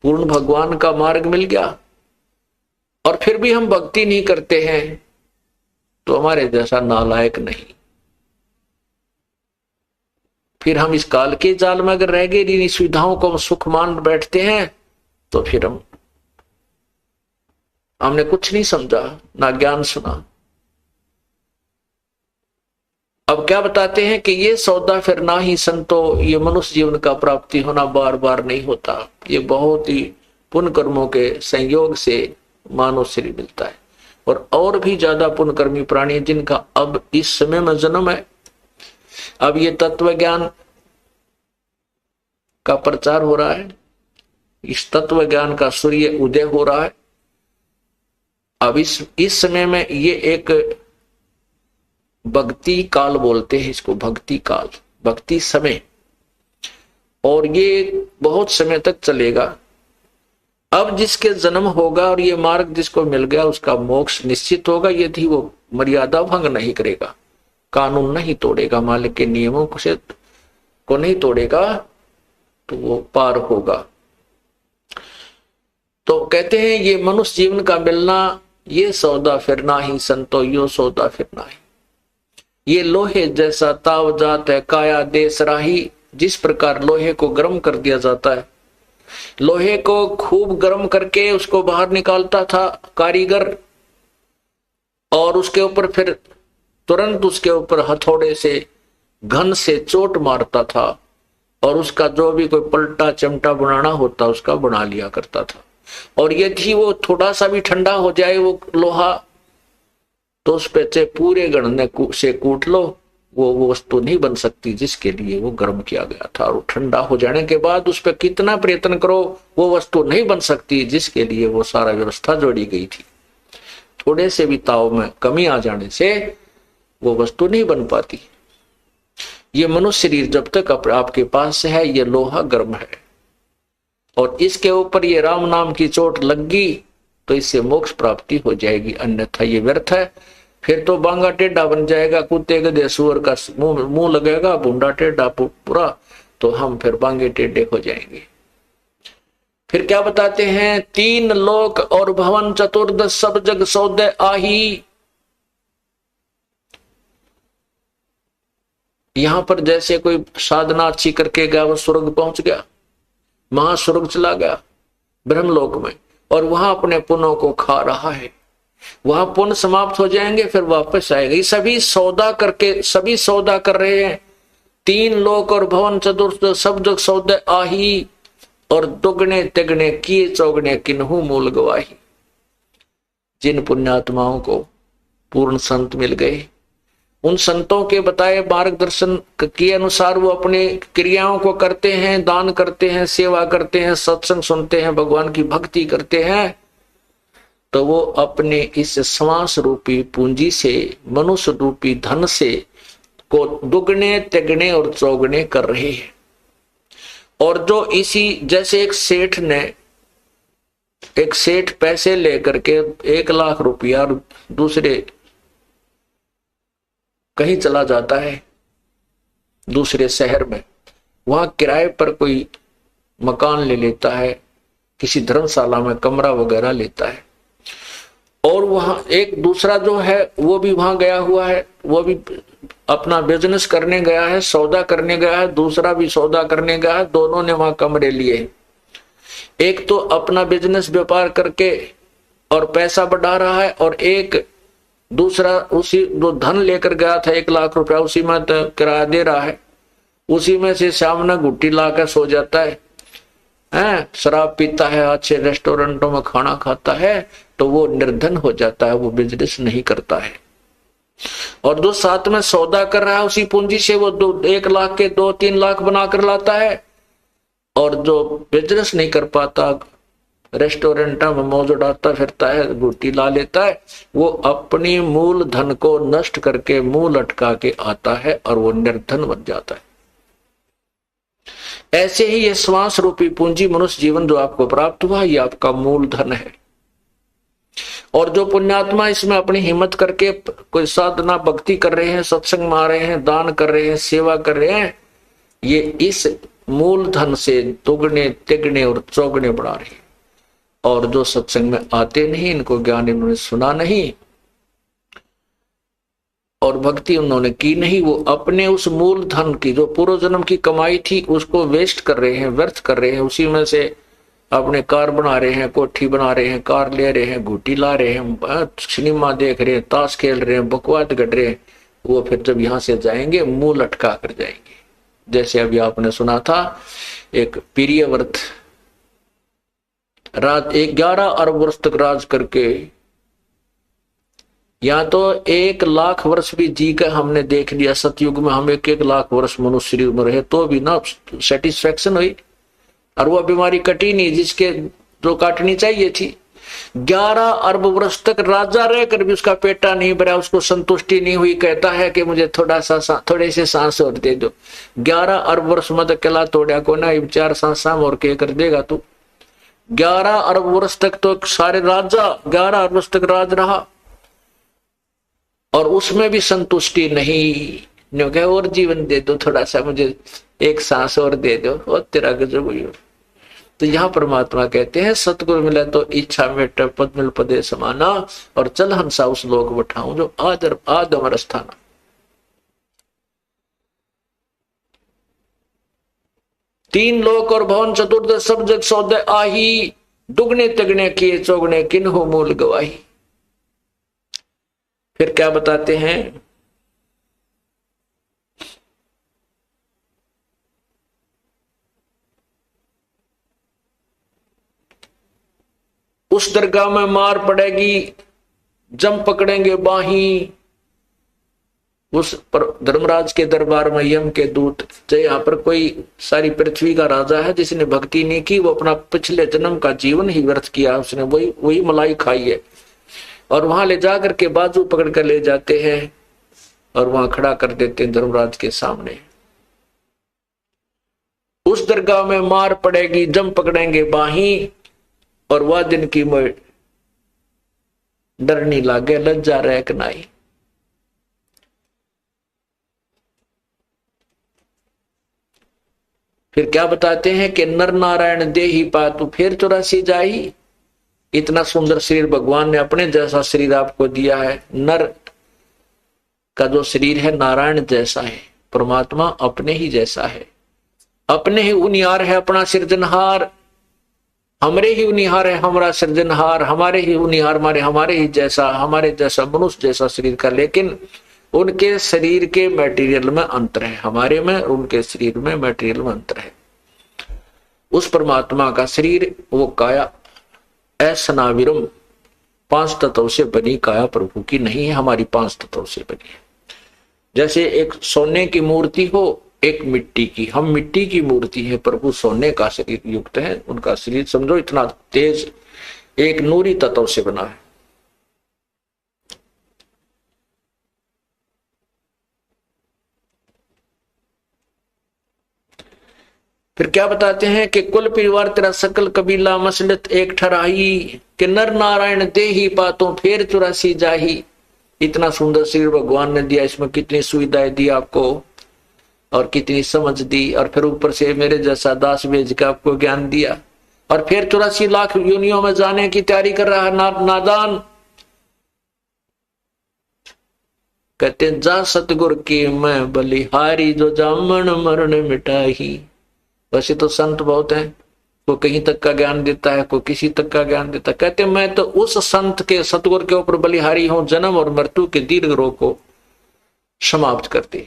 S1: पूर्ण भगवान का मार्ग मिल गया। और फिर भी हम भक्ति नहीं करते हैं तो हमारे जैसा नालायक नहीं। फिर हम इस काल के जाल में अगर रह गए, इन सुविधाओं को हम सुख मान बैठते हैं, तो फिर हमने कुछ नहीं समझा, ना ज्ञान सुना। अब क्या बताते हैं कि ये सौदा फिर ना ही संतो, ये मनुष्य जीवन का प्राप्ति होना बार बार नहीं होता। ये बहुत ही पुण्य कर्मों के संयोग से मानव शरीर मिलता है। और भी ज्यादा पुण्यकर्मी प्राणी जिनका अब इस समय में जन्म है। अब ये तत्व ज्ञान का प्रचार हो रहा है, इस तत्व ज्ञान का सूर्य उदय हो रहा है। अब इस समय में ये एक भक्ति काल बोलते हैं इसको, भक्ति काल, भक्ति समय, और ये बहुत समय तक चलेगा। अब जिसके जन्म होगा और ये मार्ग जिसको मिल गया उसका मोक्ष निश्चित होगा, यदि वो मर्यादा भंग नहीं करेगा, कानून नहीं तोड़ेगा, मालिक के नियमों को नहीं तोड़ेगा, तो वो पार होगा। तो कहते हैं ये मनुष्य जीवन का मिलना ये सौदा फिर नाही, संतो यो सौदा फिर नाही। ये लोहे जैसा ताव जात है काया देश राही। जिस प्रकार लोहे को गर्म कर दिया जाता है, लोहे को खूब गर्म करके उसको बाहर निकालता था कारीगर, और उसके ऊपर फिर तुरंत उसके ऊपर हथौड़े से घन से चोट मारता था, और उसका जो भी कोई पलटा चिमटा बनाना होता उसका बना लिया करता था। और यदि वो थोड़ा सा भी ठंडा हो जाए वो लोहा, तो उस पे से पूरे गणने से कूट लो, वो वस्तु नहीं बन सकती जिसके लिए वो गर्म किया गया था। और ठंडा हो जाने के बाद उस पर कितना प्रयत्न करो वो वस्तु नहीं बन सकती जिसके लिए वो सारा व्यवस्था जोड़ी गई थी। थोड़े से भी ताव में कमी आ जाने से वो वस्तु नहीं बन पाती। ये मनुष्य शरीर जब तक आपके पास है ये लोहा गर्म है, और इसके ऊपर ये राम नाम की चोट लग गई तो इससे मोक्ष प्राप्ति हो जाएगी, अन्यथा ये व्यर्थ है। फिर तो बांगा टेढ़ा बन जाएगा, कुत्ते गधे सुअर का मुंह लगेगा, भूंडा टेढ़ा पूरा, तो हम फिर बांगे टेढ़े हो जाएंगे। फिर क्या बताते हैं, तीन लोक और भवन चतुर्दश सब जग सौदे आही। यहां पर जैसे कोई साधना अच्छी करके गया वो स्वर्ग पहुंच गया, महास्वर्ग चला गया ब्रह्मलोक में, और वहां अपने पुण्यों को खा रहा है, वहां पुण्य समाप्त हो जाएंगे फिर वापस आएगा। ये सभी सौदा करके सभी सौदा कर रहे हैं। तीन लोक और भवन चतुर्थ सब जग सौदे आही, और दुगने तिगने किए चौगने किन्हू मूल गवाही। जिन पुण्यात्माओं को पूर्ण संत मिल गए, उन संतों के बताए मार्गदर्शन के अनुसार वो अपनी क्रियाओं को करते हैं, दान करते हैं, सेवा करते हैं, सत्संग सुनते हैं, भगवान की भक्ति करते हैं, तो वो अपने इस श्वास रूपी पूंजी से, मनुष्य रूपी धन से को दुगने तिगने और चौगने कर रहे हैं। और जो इसी जैसे एक सेठ पैसे लेकर के 1 लाख रुपया दूसरे कहीं चला जाता है दूसरे शहर में, वहां किराए पर कोई मकान ले लेता है, किसी धर्मशाला में कमरा वगैरह लेता है, और वहां एक दूसरा जो है वो भी वहां गया हुआ है, वो भी अपना बिजनेस करने गया है, सौदा करने गया है, दूसरा भी सौदा करने गया है, दोनों ने वहां कमरे लिए। एक तो अपना बिजनेस व्यापार करके और पैसा बढ़ा रहा है, और एक दूसरा उसी जो धन लेकर गया था 1 लाख रुपया उसी में तो किराया दे रहा है, उसी में से सामने गुट्टी लाकर सो जाता है, शराब पीता है, अच्छे रेस्टोरेंटों में खाना खाता है, तो वो निर्धन हो जाता है, वो बिजनेस नहीं करता है। और जो साथ में सौदा कर रहा है उसी पूंजी से वो 1 लाख के 2-3 लाख बनाकर लाता है, और जो बिजनेस नहीं कर पाता, रेस्टोरेंट में मौज उड़ाता फिरता है, गुट्टी ला लेता है, वो अपनी मूल धन को नष्ट करके मुंह लटका के आता है और वो निर्धन बन जाता है। ऐसे ही ये श्वास रूपी पूंजी मनुष्य जीवन जो आपको प्राप्त हुआ ये आपका मूल धन है। और जो पुण्यात्मा इसमें अपनी हिम्मत करके कोई साधना भक्ति कर रहे हैं, सत्संग में आ रहे हैं, दान कर रहे हैं, सेवा कर रहे हैं, ये इस मूल धन से दुगने तिगने और चौगने बढ़ा रहे हैं। और जो सत्संग में आते नहीं, इनको ज्ञान इन्होंने सुना नहीं और भक्ति उन्होंने की नहीं, वो अपने उस मूल धन की जो पूर्व जन्म की कमाई थी उसको वेस्ट कर रहे हैं, व्यर्थ कर रहे हैं। उसी में से अपने कार बना रहे हैं, कोठी बना रहे हैं, कार ले रहे हैं, घूटी ला रहे हैं, सिनेमा देख रहे हैं, ताश खेल रहे हैं, बकवाद गढ़ रहे हैं। वो फिर जब यहां से जाएंगे मुंह लटका कर जाएंगे। जैसे अभी आपने सुना था एक प्रियव्रत राज 11 अरब वर्ष तक राज करके, या तो 1 लाख वर्ष भी जी कर हमने देख लिया, सतयुग में हम 1-1 लाख वर्ष मनुष्य शरीर में रहे तो भी ना सेटिस्फेक्शन हुई। और वह बीमारी कटी नहीं जिसके जो काटनी चाहिए थी। 11 अरब वर्ष तक राजा रहकर भी उसका पेटा नहीं भरा, उसको संतुष्टि नहीं हुई। कहता है कि मुझे थोड़े से सांस और दे दो। 11 अरब वर्ष मत अकेला तोड़ा को ना, 4 सांसा और के कर देगा तू। 11 अरब वर्ष तक तो सारे राजा 11 अरब वर्ष तक राज रहा और उसमें भी संतुष्टि नहीं। कहे और जीवन दे दो, थोड़ा सा मुझे एक सांस और दे दो, और तेरा गजब हुई। तो यहाँ परमात्मा कहते हैं सतगुरु मिले तो इच्छा मेट पद मिल पदे समाना, और चल हंसा उस लोक बैठाऊं जो आदर आदम स्थाना। तीन लोक और भवन चतुर्थ सब जग सौदे आही, दुगने तिगने किए चौगने किन्हो मूल गवाही। फिर क्या बताते हैं, उस दरगाह में मार पड़ेगी जम पकड़ेंगे बाही। उस पर धर्मराज के दरबार में यम के दूत, जो यहाँ पर कोई सारी पृथ्वी का राजा है जिसने भक्ति नहीं की, वो अपना पिछले जन्म का जीवन ही व्यर्थ किया, उसने वही मलाई खाई है। और वहां ले जाकर के बाजू पकड़ कर ले जाते हैं और वहां खड़ा कर देते हैं धर्मराज के सामने। उस दरगाह में मार पड़ेगी जम पकड़ेंगे बाही, और वह दिन की मोह डरनी लागे लज्जा रह कनाई। फिर क्या बताते हैं कि नर नारायण दे ही पातु फिर 84 जाही। इतना सुंदर शरीर भगवान ने अपने जैसा शरीर आपको दिया है। नर का जो शरीर है नारायण जैसा है, परमात्मा अपने ही जैसा है, अपने ही उनियार है, अपना सृजनहार हमरे ही उनिहार है, हमारा सृजनहार हमारे ही उनिहार, हमारे ही जैसा, हमारे जैसा मनुष्य जैसा शरीर का। लेकिन उनके शरीर के मटेरियल में अंतर है, हमारे में उनके शरीर में मटेरियल में अंतर है। उस परमात्मा का शरीर वो काया ऐसनाविरम 5 तत्वों से बनी काया प्रभु की नहीं है, हमारी 5 तत्वों से बनी है। जैसे एक सोने की मूर्ति हो, एक मिट्टी की, हम मिट्टी की मूर्ति है, प्रभु सोने का शरीर युक्त है। उनका शरीर समझो इतना तेज एक नूरी तत्व से बना है। फिर क्या बताते हैं कि कुल परिवार तेरा सकल कबीला मसलत एक ठराही, कि नर नारायण दे ही पातों फिर 84 जाही। इतना सुंदर शरीर भगवान ने दिया, इसमें कितनी सुविधाएं दी आपको और कितनी समझ दी, और फिर ऊपर से मेरे जैसा दास भेज के आपको ज्ञान दिया, और फिर 84 लाख योनियों में जाने की तैयारी कर रहा है नादान। कहते हैं जा सतगुर की मैं बलिहारी, जो जामन मरण मिटाही। वैसे तो संत बहुत हैं, कोई कहीं तक का ज्ञान देता है, कोई किसी तक का ज्ञान देता है। कहते मैं तो उस संत के सतगुर के ऊपर बलिहारी हूं, जन्म और मृत्यु के दीर्घ रोग को समाप्त करती।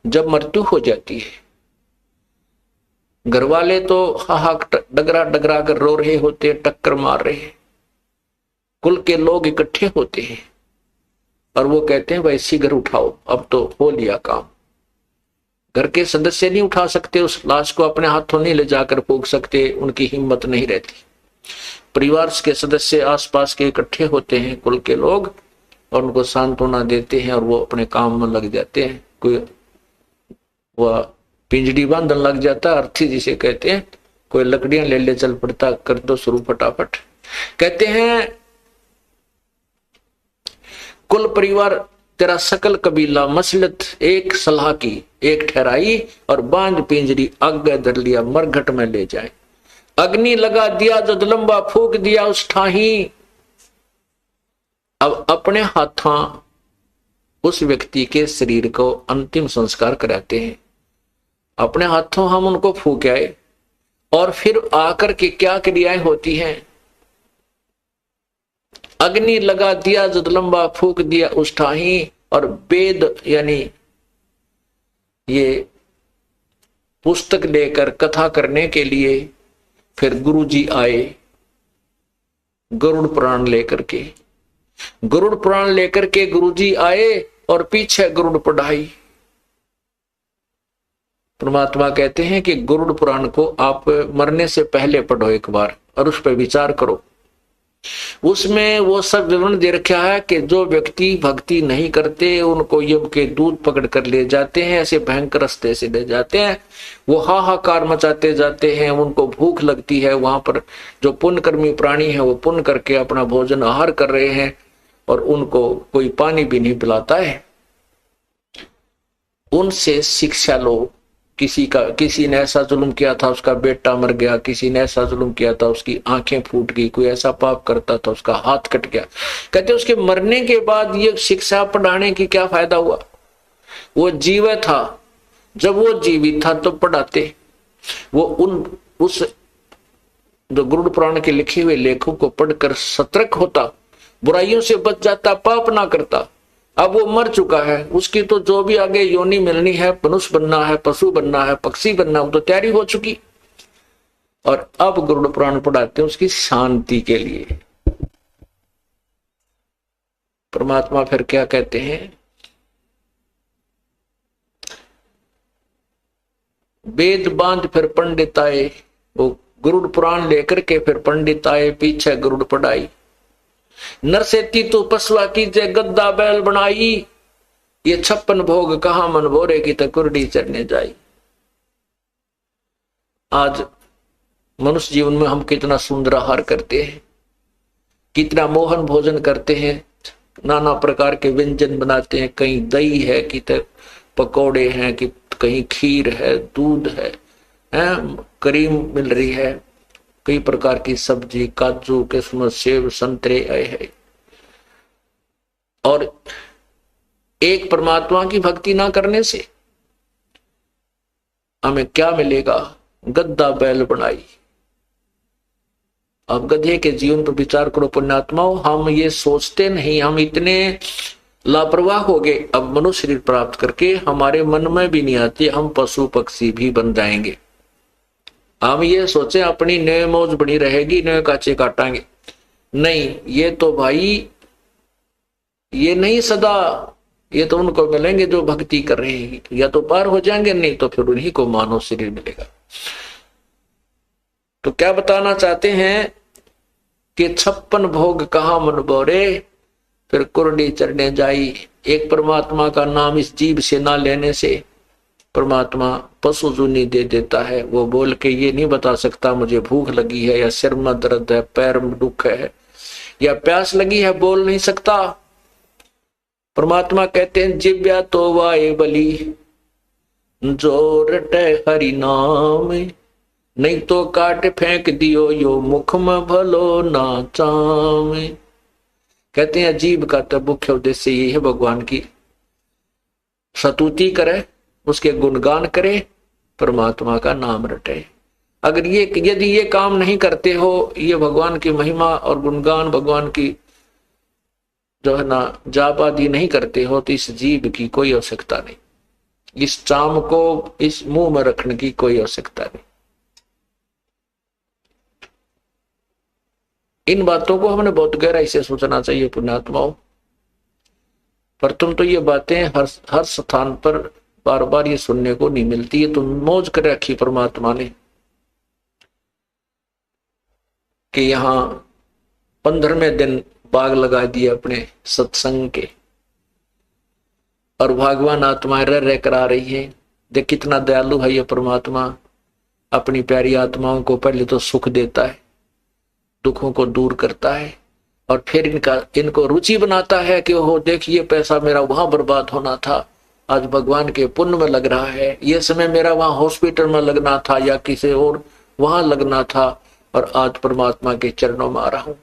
S1: जब मृत्यु हो जाती है, घर वाले तो हाहाक डगरा डगरा कर रो रहे होते हैं, टक्कर मार रहे हैं, कुल के लोग इकट्ठे होते हैं और वो कहते हैं भाई शीघ्र उठाओ, अब तो हो लिया काम। घर के सदस्य नहीं उठा सकते, उस लाश को अपने हाथों नहीं ले जाकर फूंक सकते, उनकी हिम्मत नहीं रहती। परिवार के सदस्य आसपास के इकट्ठे होते हैं, कुल के लोग, और उनको सांत्वना देते हैं और वो अपने काम में लग जाते हैं। कोई वह पिंजड़ी बांधन लग जाता, अर्थी जिसे कहते हैं, कोई लकड़ियां ले ले चल पड़ता, कर दो शुरू फटाफट। कहते हैं कुल परिवार तेरा सकल कबीला मसलत एक सलाह की एक ठहराई, और बांध पिंजरी आगे धर लिया मरघट में ले जाए। अग्नि लगा दिया जद लंबा फूक दिया उस ठाही। अब अपने हाथों उस व्यक्ति के शरीर को अंतिम संस्कार कराते हैं, अपने हाथों हम उनको फूक आए, और फिर आकर के क्या क्रियाएं होती हैं। अग्नि लगा दिया जद लंबा फूक दिया उस ठाही, और वेद यानी ये पुस्तक लेकर कथा करने के लिए फिर गुरुजी आए, गरुड़ पुराण लेकर के। गरुड़ पुराण लेकर के गुरुजी आए और पीछे गरुड़ पढ़ाई। परमात्मा कहते हैं कि गरुड़ पुराण को आप मरने से पहले पढ़ो एक बार और उस पर विचार करो। उसमें वो सब विवरण दे रखा है कि जो व्यक्ति भक्ति नहीं करते उनको यम के दूध पकड़ कर ले जाते हैं, ऐसे भयंकर रास्ते से ले जाते हैं। वो हाहाकार मचाते जाते हैं, उनको भूख लगती है। वहां पर जो पुण्यकर्मी प्राणी है वो पुण्य करके अपना भोजन आहार कर रहे हैं और उनको कोई पानी भी नहीं पिलाता है। उनसे शिक्षा लो। किसी ने ऐसा जुल्म किया था उसका बेटा मर गया, किसी ने ऐसा जुल्म किया था उसकी आंखें फूट गई, कोई ऐसा पाप करता था उसका हाथ कट गया। कहते उसके मरने के बाद ये शिक्षा पढ़ाने की क्या फायदा हुआ? वो जीवित था, जब वो जीवित था तो पढ़ाते। वो उस जो गरुड़ पुराण के लिखे हुए लेखों को पढ़कर सतर्क होता, बुराइयों से बच जाता, पाप ना करता। अब वो मर चुका है, उसकी तो जो भी आगे योनि मिलनी है, मनुष्य बनना है, पशु बनना है, पक्षी बनना है, वो तो तैयारी हो चुकी। और अब गरुड़ पुराण पढ़ाते हैं उसकी शांति के लिए। परमात्मा फिर क्या कहते हैं? वेद बांध फिर पंडित आए। वो गरुड़ पुराण लेकर के फिर पंडित आए, पीछे गरुड़ पढ़ाई। नरसेती तो पशुआ की जय गद्दा बैल बनाई, ये 56 भोग कहा मन भोरे की तकुरडी चढ़ने जाई। आज मनुष्य जीवन में हम कितना सुंदर आहार करते हैं, कितना मोहन भोजन करते हैं, नाना प्रकार के व्यंजन बनाते हैं। कहीं दही है, कि पकौड़े हैं, कि कहीं खीर है, दूध है, क्रीम मिल रही है, कई प्रकार की सब्जी, काजू, किशमिश, सेब, संतरे आए हैं। और एक परमात्मा की भक्ति ना करने से हमें क्या मिलेगा? गद्दा बैल बनाई। अब गधे के जीवन पर विचार करो पुण्यात्माओं। हम ये सोचते नहीं, हम इतने लापरवाह हो गए। अब मनुष्य शरीर प्राप्त करके हमारे मन में भी नहीं आती हम पशु पक्षी भी बन जाएंगे। हम ये सोचे अपनी नए मौज बनी रहेगी, नए काचे काटांगे। नहीं, ये तो भाई ये नहीं सदा, ये तो उनको मिलेंगे जो भक्ति कर रहे हैं। या तो पार हो जाएंगे, नहीं तो फिर उन्हीं को मानव शरीर मिलेगा। तो क्या बताना चाहते हैं कि 56 भोग कहा मन बोरे, फिर कुरडी चढ़ने जाई। एक परमात्मा का नाम इस जीभ से ना लेने से परमात्मा पशु जुनी दे देता है। वो बोल के ये नहीं बता सकता मुझे भूख लगी है, या सिर में दर्द है, पैर में दुख है, या प्यास लगी है, बोल नहीं सकता। परमात्मा कहते हैं जिव्या तो वाए बली, जो रटे हरि नाम, नहीं तो काट फेंक दियो यो मुख में भलो ना चाम। कहते हैं जीव का तो मुख्य उद्देश्य ये है भगवान की स्तुति करे, उसके गुणगान करे, परमात्मा का नाम रटे। अगर यदि ये काम नहीं करते हो, ये भगवान की महिमा और गुणगान, भगवान की जो है ना जाप आदि नहीं करते हो, तो इस जीव की कोई आवश्यकता नहीं, इस चाम को इस मुंह में रखने की कोई आवश्यकता नहीं। इन बातों को हमने बहुत गहराई से सोचना चाहिए पुण्यात्माओं। पर तुम तो ये बातें हर स्थान पर बार बार ये सुनने को नहीं मिलती है। तो मौज कर रखी परमात्मा ने कि यहाँ 15वें दिन बाग लगा दिए अपने सत्संग के, और भगवान आत्माएं रह कर आ रही है। देख कितना दयालु है ये परमात्मा, अपनी प्यारी आत्माओं को पहले तो सुख देता है, दुखों को दूर करता है, और फिर इनको रुचि बनाता है कि ओहो देखिए पैसा मेरा वहां बर्बाद होना था, आज भगवान के पुण्य में लग रहा है। ये समय मेरा वहां हॉस्पिटल में लगना था या किसी और वहां लगना था, और आज परमात्मा के चरणों में आ रहा हूं।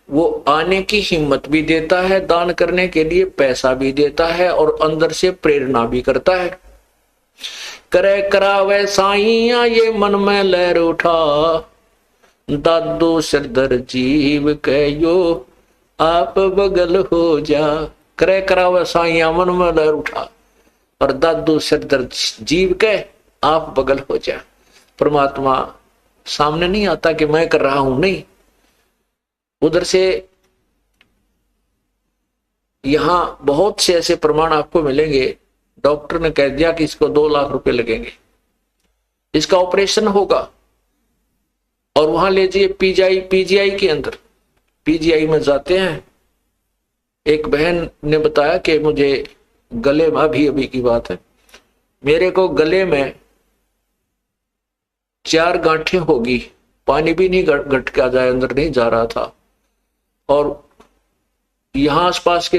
S1: वो आने की हिम्मत भी देता है, दान करने के लिए पैसा भी देता है, और अंदर से प्रेरणा भी करता है। करे करावे साइया ये मन में लहर उठा, दादो सरदर जीव कहो आप बगल हो जा। करे करावे साइया मन में लहर उठा, और दादू सरदर जीव के आप बगल हो जा। परमात्मा सामने नहीं आता कि मैं कर रहा हूं, नहीं, उधर से यहां बहुत से ऐसे प्रमाण आपको मिलेंगे। डॉक्टर ने कह दिया कि इसको 2 लाख रुपए लगेंगे, इसका ऑपरेशन होगा। और वहां ले जाइए पीजीआई के अंदर, पीजीआई में जाते हैं। एक बहन ने बताया कि मुझे गले में, अभी की बात है, मेरे को गले में 4 गांठें होगी, पानी भी नहीं घट के आ जाए, अंदर नहीं जा रहा था। और यहाँ आसपास के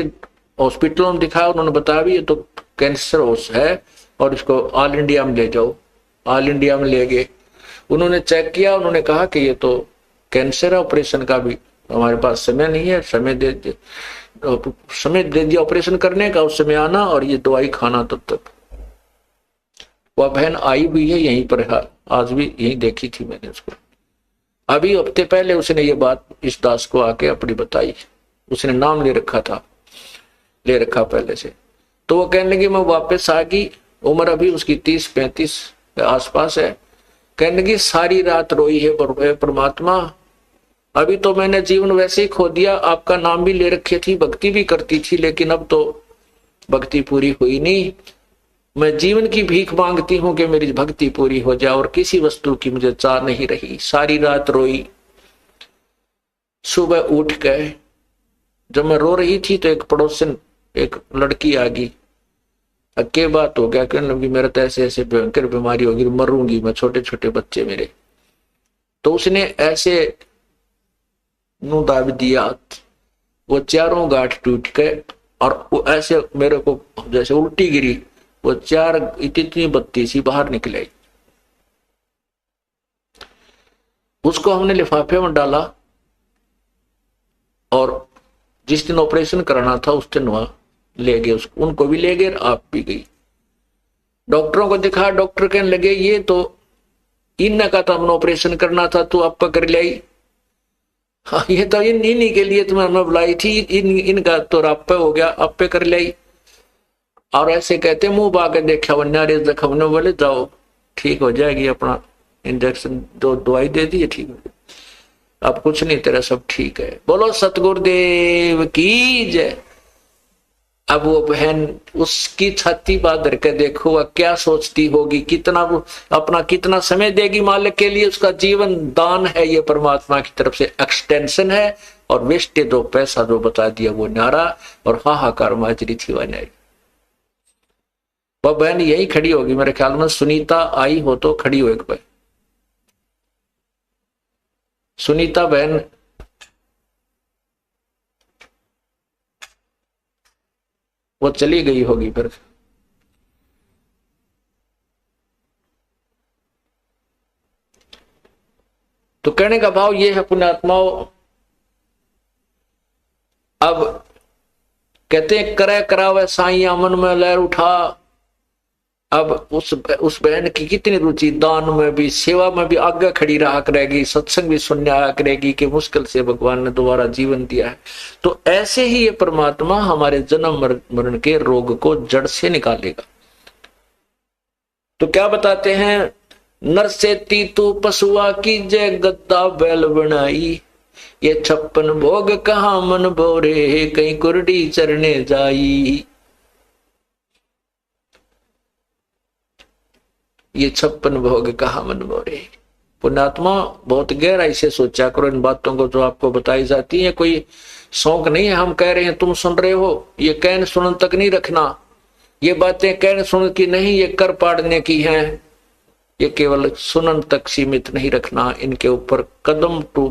S1: हॉस्पिटलों में दिखाया, उन्होंने बताया भी ये तो कैंसर है और इसको ऑल इंडिया में ले जाओ। ऑल इंडिया में ले गए, उन्होंने चेक किया, उन्होंने कहा कि ये तो कैंसर है, ऑपरेशन का भी हमारे पास समय नहीं है, समय दे दिया ऑपरेशन करने का, उस समय आना और ये दवाई खाना तब तक। वह बहन आई हुई है यहीं पर, आज भी यहीं देखी थी मैंने उसको। अभी हफ्ते पहले उसने ये बात इस दास को आके अपनी बताई, उसने नाम ले रखा पहले से। तो वो कहने लगी मैं वापस आ गई, उम्र अभी उसकी 30-35 के आसपास है। कहने लगी सारी रात रोई है परमात्मा, अभी तो मैंने जीवन वैसे ही खो दिया, आपका नाम भी ले रखे थी, भक्ति भी करती थी, लेकिन अब तो भक्ति पूरी हुई नहीं। मैं जीवन की भीख मांगती हूं कि मेरी भक्ति पूरी हो जाए, और किसी वस्तु की मुझे चाह नहीं रही। सारी रात रोई, सुबह उठ गए। जब मैं रो रही थी तो एक पड़ोसन, एक लड़की आ गई, अक्के बात हो गया, कहने लगी मेरा तो ऐसे ऐसे भयंकर बीमारी होगी, मरूंगी मैं, छोटे छोटे बच्चे मेरे। तो उसने ऐसे नु दाब दिया, वो 4 गांठ टूट गए और वो ऐसे मेरे को जैसे उल्टी गिरी, वो 4 इतनी बत्ती सी बाहर निकले। उसको हमने लिफाफे में डाला और जिस दिन ऑपरेशन कराना था उस दिन वहां ले गए, उसको उनको भी ले गए, आप भी गई। डॉक्टरों को दिखा, डॉक्टर कहने लगे ये तो इनने का तो हमने ऑपरेशन करना था, तू आप कर ले आई। हाँ, ये तो इन्हीं के लिए तुम्हें हमने बुलाई थी, इनका तो आप हो गया, आप पे कर ले आई। और ऐसे कहते मुंह बाके देखा वन्यारे जख्म ने, बोले जाओ ठीक हो जाएगी, अपना इंजेक्शन दो दवाई दे दी, ठीक हो जाए, अब कुछ नहीं, तेरा सब ठीक है। बोलो सतगुरुदेव की जय। अब वो बहन उसकी छाती बात धर के देखो वह क्या सोचती होगी, कितना समय देगी मालिक के लिए। उसका जीवन दान है, ये परमात्मा की तरफ से एक्सटेंशन है। और वेस्टेज जो पैसा जो बता दिया वो न्यारा, और हाहाकार माजरी थी वह न्यारी। वह बहन यही खड़ी होगी मेरे ख्याल में, सुनीता आई हो तो खड़ी हो एक बार। सुनीता बहन वो चली गई होगी फिर। तो कहने का भाव ये है पुण्यात्माओं, अब कहते हैं करे करावे साईं मन में लहर उठा। अब उस बहन की कितनी रुचि, दान में भी, सेवा में भी आगे खड़ी रहा करेगी, सत्संग भी सुनने आया करेगी कि मुश्किल से भगवान ने दोबारा जीवन दिया है। तो ऐसे ही ये परमात्मा हमारे जन्म मरण के रोग को जड़ से निकालेगा। तो क्या बताते हैं, नर से तीतू पशुआ की जय गद्दा बैल बनाई, ये 56 भोग कहाँ मन बोरे, कहीं कुरडी चरने जाई। ये 56 भोग कहाँ मन बोरे। पुण्यात्मा बहुत गहराई से सोचा करो इन बातों को जो आपको बताई जाती है। कोई शौक नहीं है, हम कह रहे हैं तुम सुन रहे हो, ये कहने सुनने तक नहीं रखना। ये बातें कहने सुनने की नहीं, ये कर पाड़ने की हैं। ये केवल सुनन तक सीमित नहीं रखना, इनके ऊपर कदम टू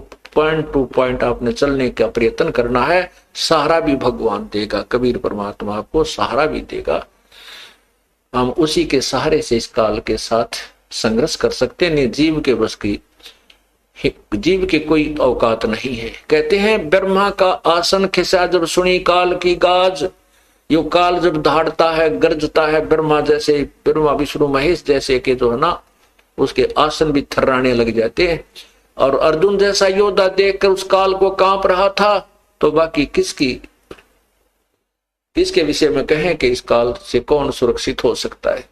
S1: पॉइंट आपने चलने का प्रयत्न करना है। सहारा भी भगवान देगा, कबीर परमात्मा आपको सहारा भी देगा। हम उसी के सहारे से इस काल के साथ संघर्ष कर सकते नहीं। जीव के बस की, जीव के कोई औकात नहीं है। कहते हैं ब्रह्मा का आसन खिसा जब सुनी काल की गाज। यो काल जब दहाड़ता है, गरजता है, ब्रह्मा जैसे, ब्रह्मा विष्णु महेश जैसे के जो है ना, उसके आसन भी थर्राने लग जाते हैं। और अर्जुन जैसा योद्धा देखकर उस काल को कांप रहा था, तो बाकी किसके विषय में कहें कि इस काल से कौन सुरक्षित हो सकता है।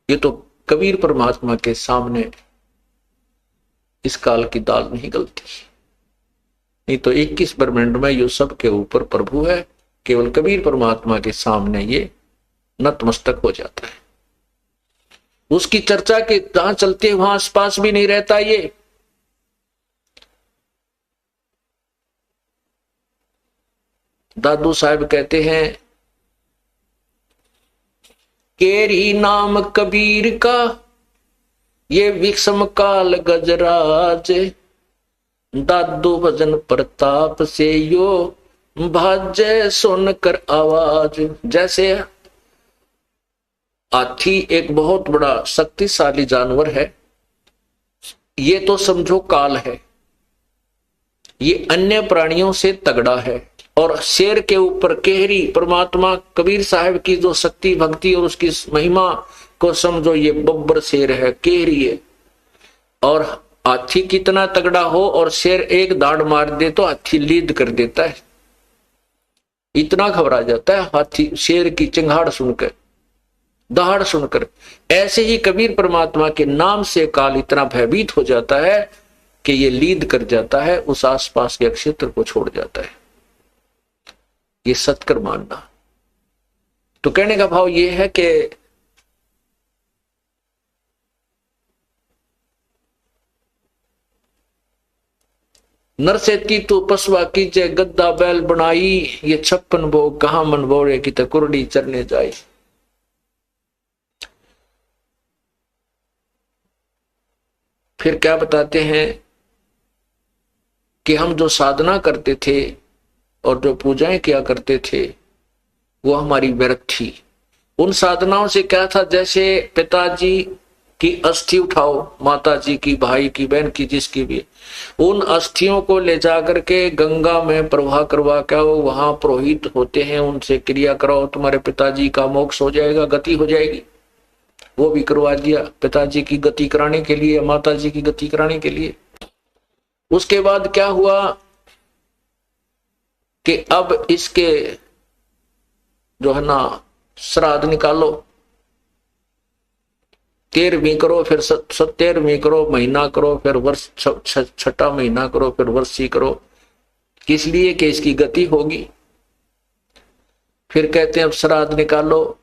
S1: ये तो कबीर परमात्मा के सामने इस काल की दाल नहीं गलती, नहीं तो 21 ब्रह्मांड में ये सब के ऊपर प्रभु है। केवल कबीर परमात्मा के सामने ये नतमस्तक हो जाता है। उसकी चर्चा के जहां चलती है वहां आसपास भी नहीं रहता ये। दादू साहब कहते हैं, केरी नाम कबीर का ये विषम काल गजराज, दादू भजन प्रताप से यो भाजे सुनकर आवाज। जैसे हाथी एक बहुत बड़ा शक्तिशाली जानवर है, ये तो समझो काल है, ये अन्य प्राणियों से तगड़ा है। और शेर के ऊपर केहरी परमात्मा कबीर साहब की जो शक्ति भक्ति और उसकी महिमा को समझो, ये बब्बर शेर है, केहरी है। और हाथी कितना तगड़ा हो और शेर एक दाड़ मार दे तो हाथी लीद कर देता है, इतना घबरा जाता है हाथी शेर की चिंगाड़ सुनकर, दहाड़ सुनकर। ऐसे ही कबीर परमात्मा के नाम से काल इतना भयभीत हो जाता है कि ये लीद कर जाता है, उस आसपास के क्षेत्र को छोड़ जाता है। ये सत्कर मानना। तो कहने का भाव ये है कि नर से तीतु पसवा कीजे गद्दा बैल बनाई, ये 56 भोग कहां मन बोरे की तकुरड़ी चरने जाई। फिर क्या बताते हैं कि हम जो साधना करते थे और जो पूजाएं किया करते थे वो हमारी व्यर्थ थी। उन साधनाओं से क्या था, जैसे पिताजी की अस्थि उठाओ, माता जी की, भाई की, बहन की, जिसकी भी, उन अस्थियों को ले जाकर के गंगा में प्रवाह करवा के आओ, वहां पुरोहित होते हैं, उनसे क्रिया कराओ, तुम्हारे पिताजी का मोक्ष हो जाएगा, गति हो जाएगी। वो भी करवा दिया पिताजी की गति कराने के लिए, माता जी की गति कराने के लिए। उसके बाद क्या हुआ कि अब इसके जो है ना श्राद्ध निकालो, 13वीं करो, फिर 17वीं करो, महीना करो, फिर वर्ष छठा महीना करो, फिर वर्षी करो, किस लिए कि इसकी गति होगी। फिर कहते हैं अब श्राद्ध निकालो,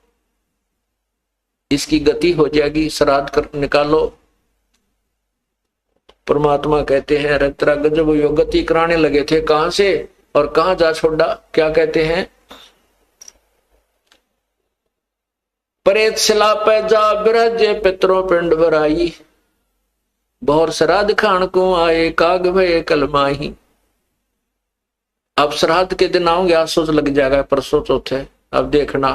S1: इसकी गति हो जाएगी, श्राद्ध कर निकालो। परमात्मा कहते हैं अरे तेरा गजब यो गति कराने लगे थे, कहां से और कहां जा छोड़ा। क्या कहते हैं, प्रेत शिला पे जा बिराजे पितरों पिंड भराई, बहुर श्राद्ध खान को आए काग भय कलमाही। अब श्राद्ध के दिन आओगे, आसोच लग जाएगा परसों चौथे। अब देखना,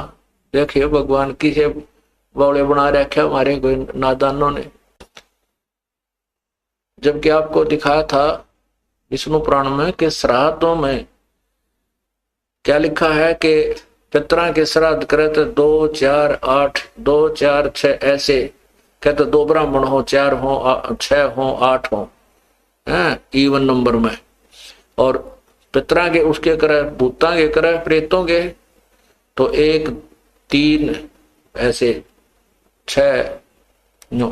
S1: देखिए भगवान किसे बौले बना रखे हमारे कोई नादानों ने। जबकि आपको दिखाया था विष्णु पुराण में कि श्राद्धों में क्या लिखा है कि पितरा के श्राद्ध करे तो 2, 4, 8, 2, 4, 6 ऐसे कहते, 2 ब्राह्मण हो, 4 हो, 6 हो, 8 हो, इवन नंबर में। और पितरा के उसके करे, भूता के करे, प्रेतों के तो 1, 3 ऐसे 6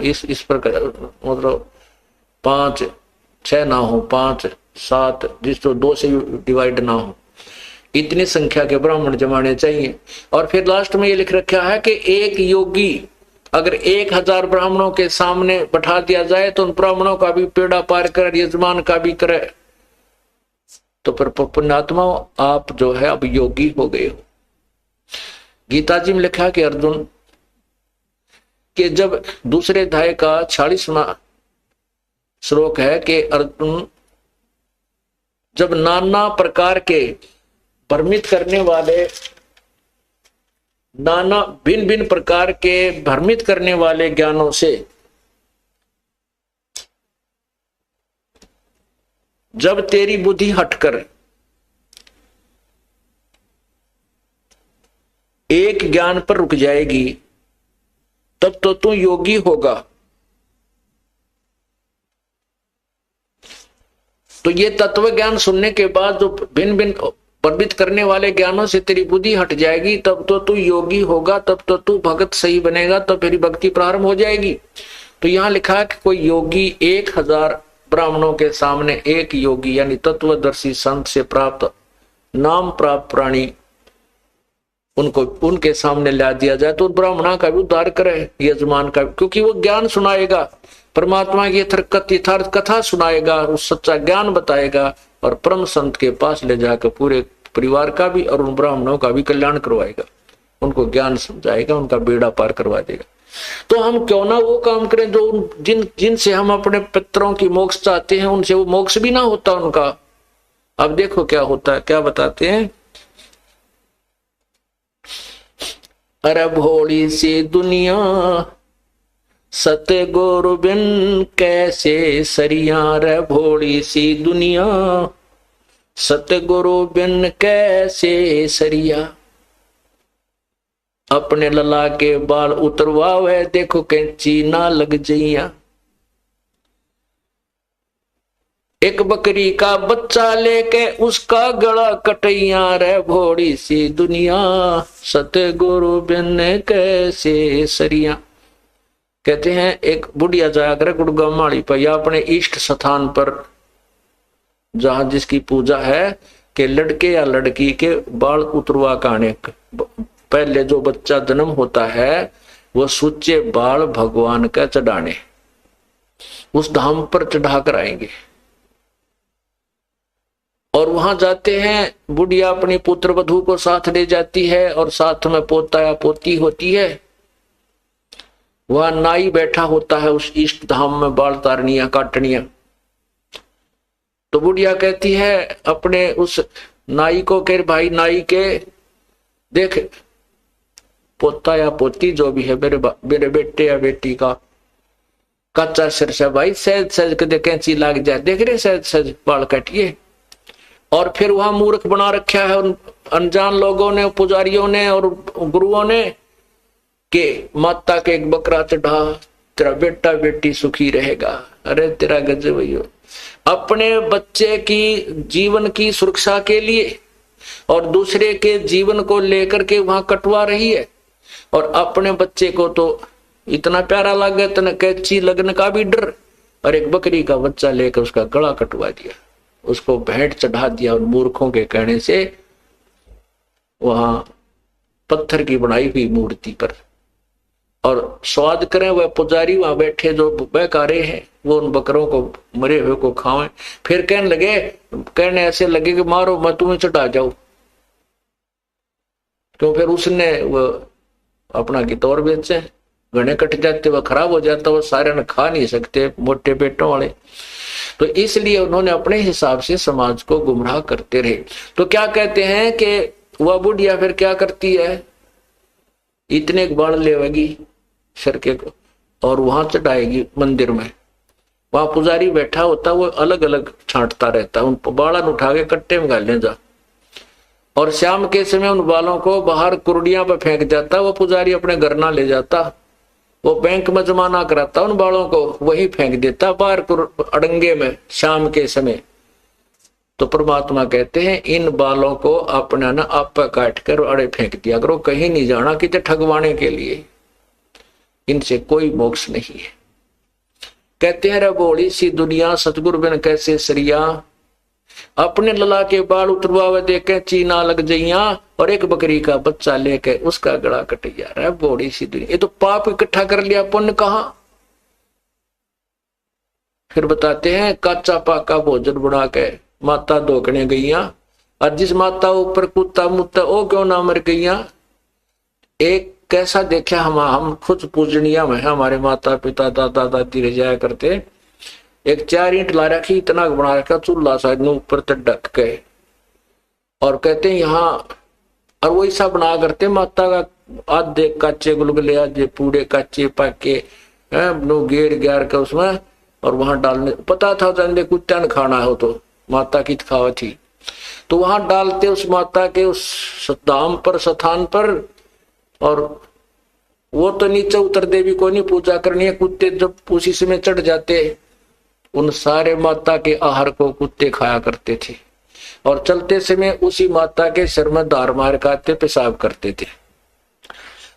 S1: इस प्रकार, मतलब 5, 6 ना हो, 5, 7 जिस तो 2 से डिवाइड ना हो, इतनी संख्या के ब्राह्मण जमाने चाहिए। और फिर लास्ट में ये लिख रखा है कि एक योगी अगर 1000 ब्राह्मणों के सामने बैठा दिया जाए तो उन ब्राह्मणों का भी पेड़ा पार कर, यजमान का भी करे, तो फिर पुण्यात्मा आप जो है अब योगी हो गए हो। गीता जी में लिखा कि अर्जुन कि जब दूसरे अध्याय का 46वां श्लोक है कि अर्जुन जब नाना प्रकार के भ्रमित करने वाले, नाना भिन्न भिन्न प्रकार के भ्रमित करने वाले ज्ञानों से जब तेरी बुद्धि हटकर एक ज्ञान पर रुक जाएगी तब तो तू योगी होगा। तो ये तत्व ज्ञान सुनने के बाद जो भिन्न भिन्न प्रवृत्त करने वाले ज्ञानों से तेरी बुद्धि हट जाएगी तब तो तू योगी होगा, तब तो तू भगत सही बनेगा, तो फिर भक्ति प्रारंभ हो जाएगी। तो यहां लिखा है कि कोई योगी 1000 ब्राह्मणों के सामने एक योगी यानी तत्वदर्शी संत से प्राप्त नाम प्राप्त प्राणी उनको उनके सामने ला दिया जाए तो ब्राह्मणा का भी उद्धार करे, यजमान का भी, क्योंकि वो ज्ञान सुनाएगा, परमात्मा की यथार्थ कथा सुनाएगा, उस सच्चा ज्ञान बताएगा और परम संत के पास ले जाकर पूरे परिवार का भी और उन ब्राह्मणों का भी कल्याण करवाएगा, उनको ज्ञान समझाएगा, उनका बेड़ा पार करवा देगा। तो हम क्यों ना वो काम करें जो जिनसे हम अपने पितरों की मोक्ष चाहते हैं, उनसे वो मोक्ष भी ना होता उनका। अब देखो क्या होता है, क्या बताते हैं। अरे भोली सी दुनिया सतगुरु बिन कैसे सरिया, रे भोली सी दुनिया सतगुरु बिन कैसे सरिया। अपने लला के बाल उतरवावे, देखो कैंची ना लग जइया। एक बकरी का बच्चा लेके उसका गला कटैया, रे भोड़ी सी दुनिया सतगुरु बिन कैसे सरिया। कहते हैं एक बुढ़िया जाया करे गुड़गांव माड़ी पर या अपने इष्ट स्थान पर जहां जिसकी पूजा है कि लड़के या लड़की के बाल उतरवा काने, पहले जो बच्चा जन्म होता है वो सूचे बाल भगवान का चढ़ाने उस धाम पर चढ़ा कर आएंगे। और वहां जाते हैं, बुढ़िया अपनी पुत्र वधू को साथ ले जाती है और साथ में पोता या पोती होती है। वहां नाई बैठा होता है उस इष्ट धाम में बाल तारनिया काटनिया। तो बुढ़िया कहती है अपने उस नाई को, कह भाई नाई के देख पोता या पोती जो भी है मेरे बेटे या बेटी का कच्चा सिर से भाई सहज सहज कदे कैंची लाग जाए, देख रहे सहज सहज बाल काटिए। और फिर वहां मूर्ख बना रखा है उन अनजान लोगों ने, पुजारियों ने और गुरुओं ने कि माता के एक बकरा चढ़ा, तेरा बेटा बेटी सुखी रहेगा। अरे तेरा गजब भैया, अपने बच्चे की जीवन की सुरक्षा के लिए और दूसरे के जीवन को लेकर के वहां कटवा रही है। और अपने बच्चे को तो इतना प्यारा लगे तना कैची लगने का भी डर, और एक बकरी का बच्चा लेकर उसका गला कटवा दिया, उसको भेंट चढ़ा दिया उन मूर्खों के कहने से वहां पत्थर की बनाई हुई मूर्ति पर। और स्वाद करें वह पुजारी वहां बैठे जो बेकारे हैं, वो उन बकरों को मरे हुए को खावें। फिर कहने ऐसे लगे कि मारो मैं तुम्हें चढ़ा जाऊं, क्यों फिर उसने वो अपना कितौर बेचे, घने कट जाते, वह खराब हो जाता, वो सारे ने खा नहीं सकते मोटे पेटों वाले। तो इसलिए उन्होंने अपने हिसाब से समाज को गुमराह करते रहे। तो क्या कहते हैं कि वह बुढ़िया फिर क्या करती है, इतने बाल लेवेगी सरके को और वहां चढ़ाएगी मंदिर में। वहां पुजारी बैठा होता, वो अलग अलग छांटता रहता, उन बालन उठा के कट्टे में गालने जा, और शाम के समय उन बालों को बाहर कुर्डियां पर फेंक जाता। वो पुजारी अपने घर ना ले जाता, वो बैंक में जमा ना कराता, उन बालों को वही फेंक देता बाहर अड़ंगे में शाम के समय। तो परमात्मा कहते हैं इन बालों को अपना ना आप काट कर अड़े फेंक दिया करो, कहीं नहीं जाना कि ठगवाने के लिए, इनसे कोई मोक्ष नहीं है। कहते हैं रे बोली सी दुनिया सतगुरु बिन कैसे सरिया, अपने लला के बाल उतरवावे देखे चीना लग जइया, और एक बकरी का बच्चा लेके उसका गला कटिया। रे बोली सी दुनिया, ये तो पाप इकट्ठा कर लिया, पुण्य कहां। फिर बताते हैं काचा पाका भोजन बना के माता धोकने गईया, और जिस माता ऊपर कुत्ता मुत्ता ओ क्यों ना मर गईया। एक कैसा देखा हम खुद पूजनीय में हमारे माता पिता दादा दादी रह जाया करते, एक 4 ईंट ला रखी, इतना बना रखा चूल्हा शायद ऊपर तक ढक के, और कहते हैं यहाँ, और वो ऐसा बना करते माता का आधे काचे गुलगुले आधे पूरे काचे पाके घेर ग्यार के उसमें, और वहां डालने पता था चंदे कुत्ता ने खाना हो तो माता की खावा थी, तो वहां डालते उस माता के उस धाम पर स्थान पर। और वो तो नीचे उतर देवी को नहीं पूजा करनी है, कुत्ते जब उसी समय चढ़ जाते, उन सारे माता के आहार को कुत्ते खाया करते थे, और चलते समय उसी माता के सिर में धार मार खाते पेशाब करते थे।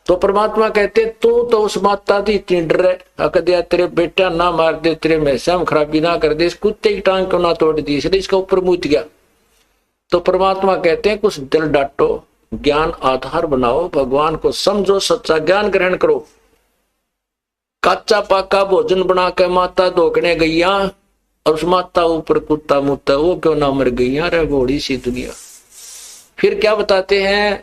S1: तो परमात्मा कहते तू तो उस माता की इतनी डर है, दिया तेरे बेटा ना मार दे, तेरे में हम खराबी ना कर दे, इस कुत्ते की टांग क्यों ना तोड़ दी, इसलिए इसका ऊपर मुत गया। तो परमात्मा कहते हैं कुछ दिल डांटो, ज्ञान आधार बनाओ, भगवान को समझो, सच्चा ज्ञान ग्रहण करो। कच्चा पाका भोजन बना के माता धोकने गईया और उस माता ऊपर कुत्ता मुत्ता, वो क्यों ना मर गईया रे घोड़ी सी दुनिया। फिर क्या बताते हैं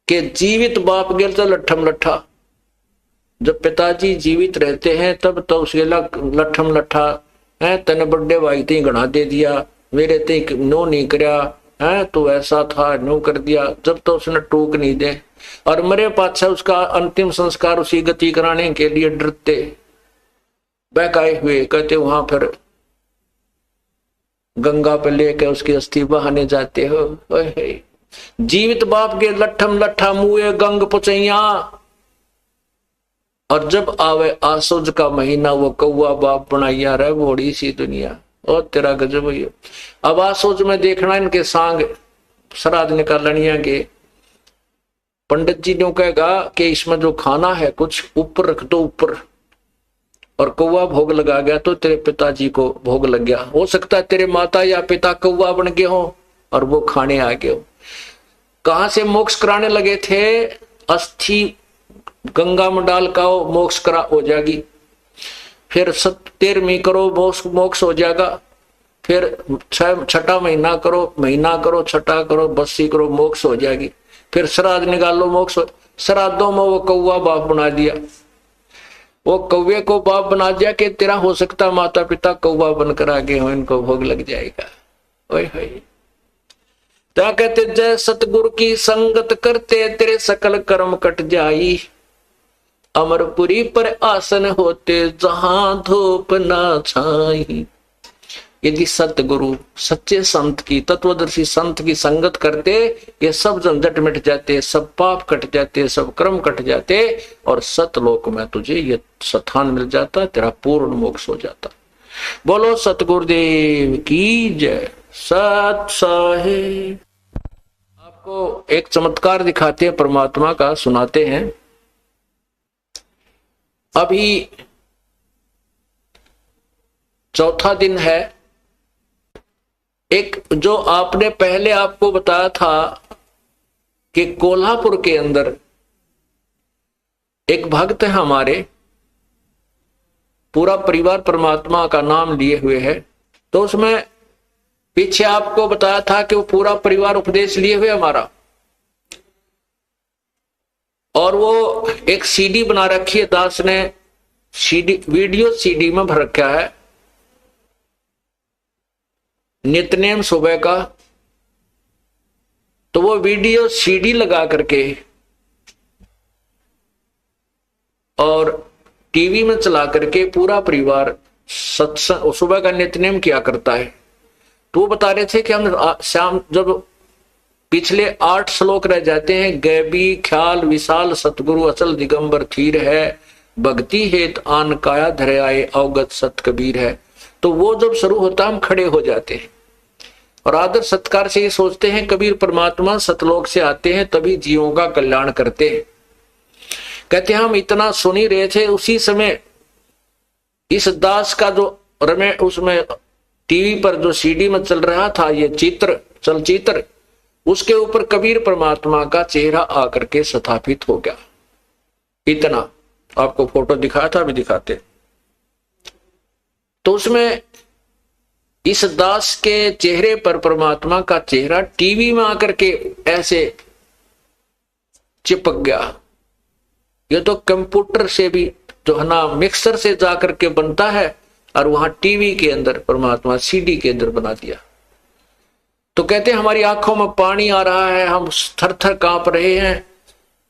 S1: कि जीवित बाप गिर तो लट्ठम लट्ठा। जब पिताजी जीवित रहते हैं तब तो उसके लट्ठम लट्ठा है, तेने बड़े भाई ते गणा दे दिया, मेरे ते नो नहीं करया है, तो ऐसा था नो कर दिया। जब तो उसने टूक नहीं दे और मरे पाछा उसका अंतिम संस्कार उसी गति कराने के लिए डरते बहकाए हुए कहते वहां फिर गंगा पे लेकर उसकी अस्थि बहाने जाते हो। जीवित बाप के लट्ठम लट्ठा मुए गंग पुचैया। और जब आवे आसुज का महीना वो कौआ बाप बनाइया रहे बड़ी सी दुनिया। और तेरा गजब ही। अब आसुज में देखना इनके सांग श्राद्ध निकालनिया के पंडित जी ने कहेगा कि इसमें जो खाना है कुछ ऊपर रख दो ऊपर, और कौवा भोग लगा गया तो तेरे पिताजी को भोग लग गया। हो सकता है तेरे माता या पिता कौवा बन गए हो और वो खाने आ गए हो। कहां से मोक्ष कराने लगे थे? अस्थि गंगा में डाल का मोक्ष करा हो जाएगी। फिर 13वीं करो मोक्ष हो जाएगा। फिर छठा महीना करो छठा करो बस्सी करो मोक्ष हो जाएगी। फिर श्राद्ध निकालो मोक्ष। श्राद्धों में वो कौवा बाप बना दिया। वो कौवे को बाप बना दिया कि तेरा हो सकता माता पिता कौवा बनकर आगे हो, इनको भोग लग जाएगा। ओए होए क्या कहते, जय सतगुरु की संगत करते तेरे सकल कर्म कट जाई। अमरपुरी पर आसन होते जहां धूप ना छाई। यदि सतगुरु सच्चे संत की तत्वदर्शी संत की संगत करते ये सब झंझट मिट जाते, सब पाप कट जाते, सब कर्म कट जाते और सतलोक में तुझे ये स्थान मिल जाता, तेरा पूर्ण मोक्ष हो जाता। बोलो सतगुरुदेव की जय। सत साहिब। आपको एक चमत्कार दिखाते हैं परमात्मा का, सुनाते हैं। अभी चौथा दिन है। एक जो आपने पहले आपको बताया था कि कोल्हापुर के अंदर एक भक्त है हमारे, पूरा परिवार परमात्मा का नाम लिए हुए है। तो उसमें पीछे आपको बताया था कि वो पूरा परिवार उपदेश लिए हुए हमारा, और वो एक सीडी बना रखी है दास ने, सीडी वीडियो सीडी में भर रखा है नित्यनेम सुबह का। तो वो वीडियो सीडी लगा करके और टीवी में चला करके पूरा परिवार सत्संग सुबह का नित्यनेम किया करता है। तो वो बता रहे थे कि हम शाम जब पिछले 8 श्लोक रह जाते हैं, गैबी ख्याल विशाल सतगुरु अचल दिगंबर थीर है, भक्ति हेत आन काया धरे आए अवगत सत कबीर है। तो वो जब शुरू होता हम खड़े हो जाते हैं और आदर सत्कार से ये सोचते हैं कबीर परमात्मा सतलोक से आते हैं तभी जीवों का कल्याण करते हैं। कहते हैं हम इतना सुन ही रहे थे, उसी समय इस दास का जो रमे उसमें टीवी पर जो सीडी में चल रहा था ये चलचित्र, उसके ऊपर कबीर परमात्मा का चेहरा आकर के स्थापित हो गया। इतना आपको फोटो दिखाया था, अभी दिखाते। तो उसमें इस दास के चेहरे पर परमात्मा का चेहरा टीवी में आकर के ऐसे चिपक गया। ये तो कंप्यूटर से भी जो है ना मिक्सर से जाकर के बनता है, और वहां टीवी के अंदर परमात्मा सीडी के अंदर बना दिया। तो कहते हैं हमारी आंखों में पानी आ रहा है, हम थर थर कांप रहे हैं।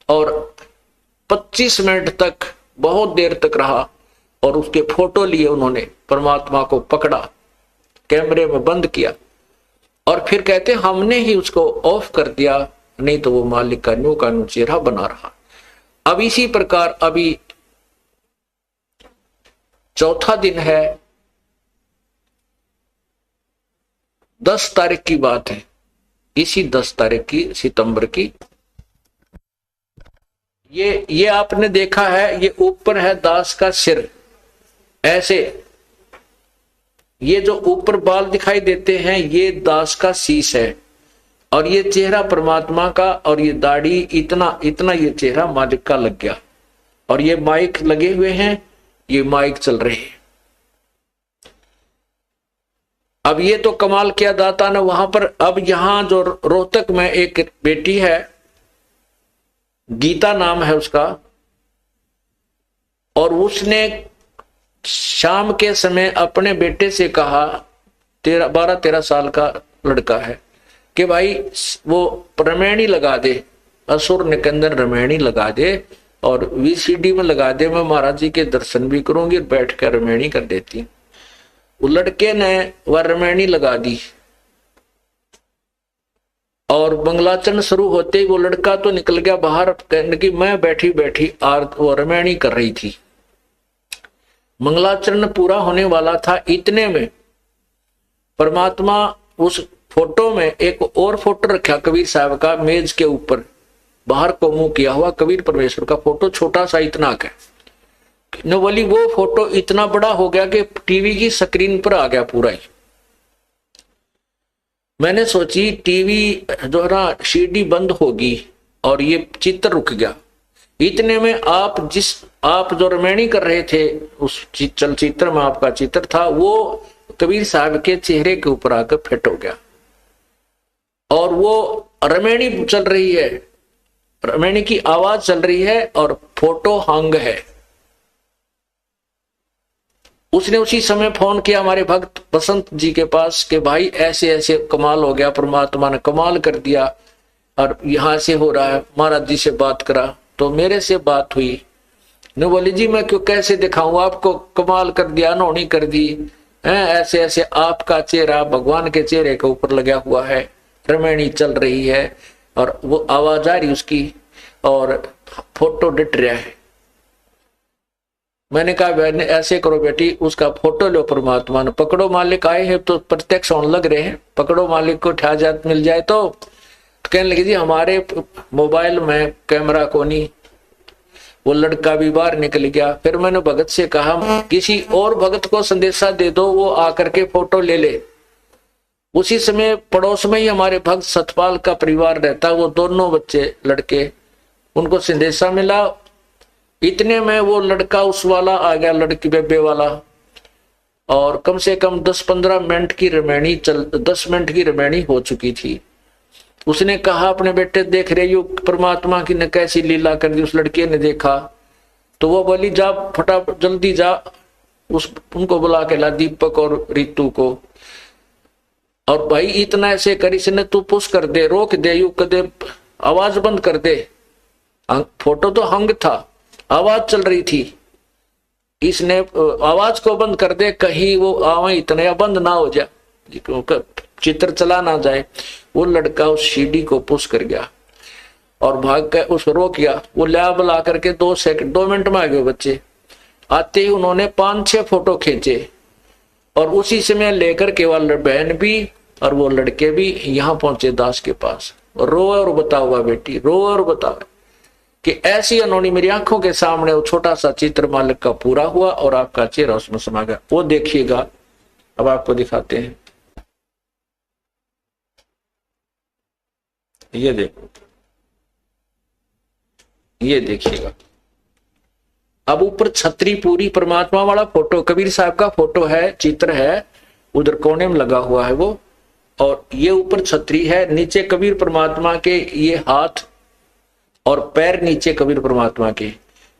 S1: और 25 मिनट तक बहुत देर तक रहा और उसके फोटो लिए उन्होंने, परमात्मा को पकड़ा, कैमरे में बंद किया और फिर कहते हैं हमने ही उसको ऑफ कर दिया, नहीं तो वो मालिक का न्यू का न्यू चेहरा बना रहा। अब इसी प्रकार अभी चौथा दिन है, 10 तारीख की बात है, इसी 10 तारीख की सितंबर की। ये आपने देखा है, ये ऊपर है दास का सिर, ऐसे ये जो ऊपर बाल दिखाई देते हैं ये दास का शीश है, और ये चेहरा परमात्मा का, और ये दाढ़ी इतना इतना ये चेहरा मालिक का लग गया, और ये माइक लगे हुए हैं, ये माइक चल रहे हैं। अब ये तो कमाल किया दाता ने वहां पर। अब यहां जो रोहतक में एक बेटी है, गीता नाम है उसका, और उसने शाम के समय अपने बेटे से कहा, 12-13 साल का लड़का है, कि भाई वो रमैनी लगा दे, असुर निकंदन रमैनी लगा दे, और वीसीडी में लगा दे, मैं महाराज जी के दर्शन भी करूंगी और बैठ कर रमैनी कर देती। वो लड़के ने वह रमैनी लगा दी, और मंगलाचरण शुरू होते ही वो लड़का तो निकल गया बाहर, कहने की मैं बैठी बैठी वो रमैनी कर रही थी। मंगलाचरण पूरा होने वाला था, इतने में परमात्मा उस फोटो में एक और फोटो रखा कबीर साहब का मेज के ऊपर, बाहर को मुंह किया हुआ कबीर परमेश्वर का फोटो, छोटा सा इतना का। न बोली वो फोटो इतना बड़ा हो गया कि टीवी की स्क्रीन पर आ गया पूरा ही। मैंने सोची टीवी जो है ना सीडी बंद होगी और ये चित्र रुक गया। इतने में आप जो रमैनी कर रहे थे उस चलचित्र में आपका चित्र था, वो कबीर साहब के चेहरे के ऊपर आकर फिट हो गया, और वो रमैनी चल रही है, रमैनी की आवाज चल रही है और फोटो हंग है। उसने उसी समय फोन किया हमारे भक्त बसंत जी के पास कि भाई ऐसे ऐसे कमाल हो गया, परमात्मा ने कमाल कर दिया और यहां से हो रहा है। महाराज जी से बात करा तो मेरे से बात हुई, ने बोली जी मैं क्यों कैसे दिखाऊं आपको, कमाल कर दिया, अनहोनी कर दी है, ऐसे ऐसे आपका चेहरा भगवान के चेहरे के ऊपर लगा हुआ है, रमैनी चल रही है और वो आवाज आ रही उसकी और फोटो डिट रहा है। मैंने कहा बहन ऐसे करो बेटी, उसका फोटो लो, परमात्मा ने पकड़ो, मालिक आए हैं तो प्रत्यक्ष होने लग रहे हैं, पकड़ो मालिक को, ठा जात मिल जाए तो कहने लगे जी हमारे मोबाइल में कैमरा को नहीं। वो लड़का भी बाहर निकल गया। फिर मैंने भगत से कहा किसी और भगत को संदेशा दे दो, वो आकर के फोटो ले ले। उसी समय पड़ोस में ही हमारे भक्त सतपाल का परिवार रहता, वो दोनों बच्चे लड़के, उनको संदेशा मिला। इतने में वो लड़का उस वाला आ गया, लड़की बेबे वाला, और कम से कम 10-15 मिनट की रमैनी 10 मिनट की रमैनी हो चुकी थी। उसने कहा अपने बेटे देख रहे हो परमात्मा की ने कैसी लीला कर दी। उस लड़के ने देखा तो वो बोली जा फटाफट जल्दी जा, उनको बुला के ला, दीपक और रितु को, और भाई इतना ऐसे कर, इसने तू पुश कर दे, रोक दे, यू कदे आवाज बंद कर दे। फोटो तो हंग था, आवाज चल रही थी, इसने आवाज को बंद कर दे, कहीं वो आवाज इतना बंद ना हो जाए, चित्र चला ना जाए। वो लड़का उस सीडी को पुश कर गया और भाग कर उस रोक गया। वो लैब ला करके 2 मिनट में आ गए बच्चे। आते ही उन्होंने 5-6 फोटो खींचे और उसी समय लेकर के वाला बहन भी और वो लड़के भी यहाँ पहुंचे दास के पास। रो और बता हुआ बेटी, रो और बता कि ऐसी अनोनी मेरी आंखों के सामने वो छोटा सा चित्र मालिक का पूरा हुआ और आपका चेहरा उसमें समा गया। वो देखिएगा, अब आपको दिखाते हैं, ये देखो, ये देखिएगा। अब ऊपर छतरी पूरी परमात्मा वाला फोटो, कबीर साहब का फोटो है, चित्र है, उधर कोने में लगा हुआ है वो, और ये ऊपर छतरी है, नीचे कबीर परमात्मा के ये हाथ और पैर नीचे कबीर परमात्मा के,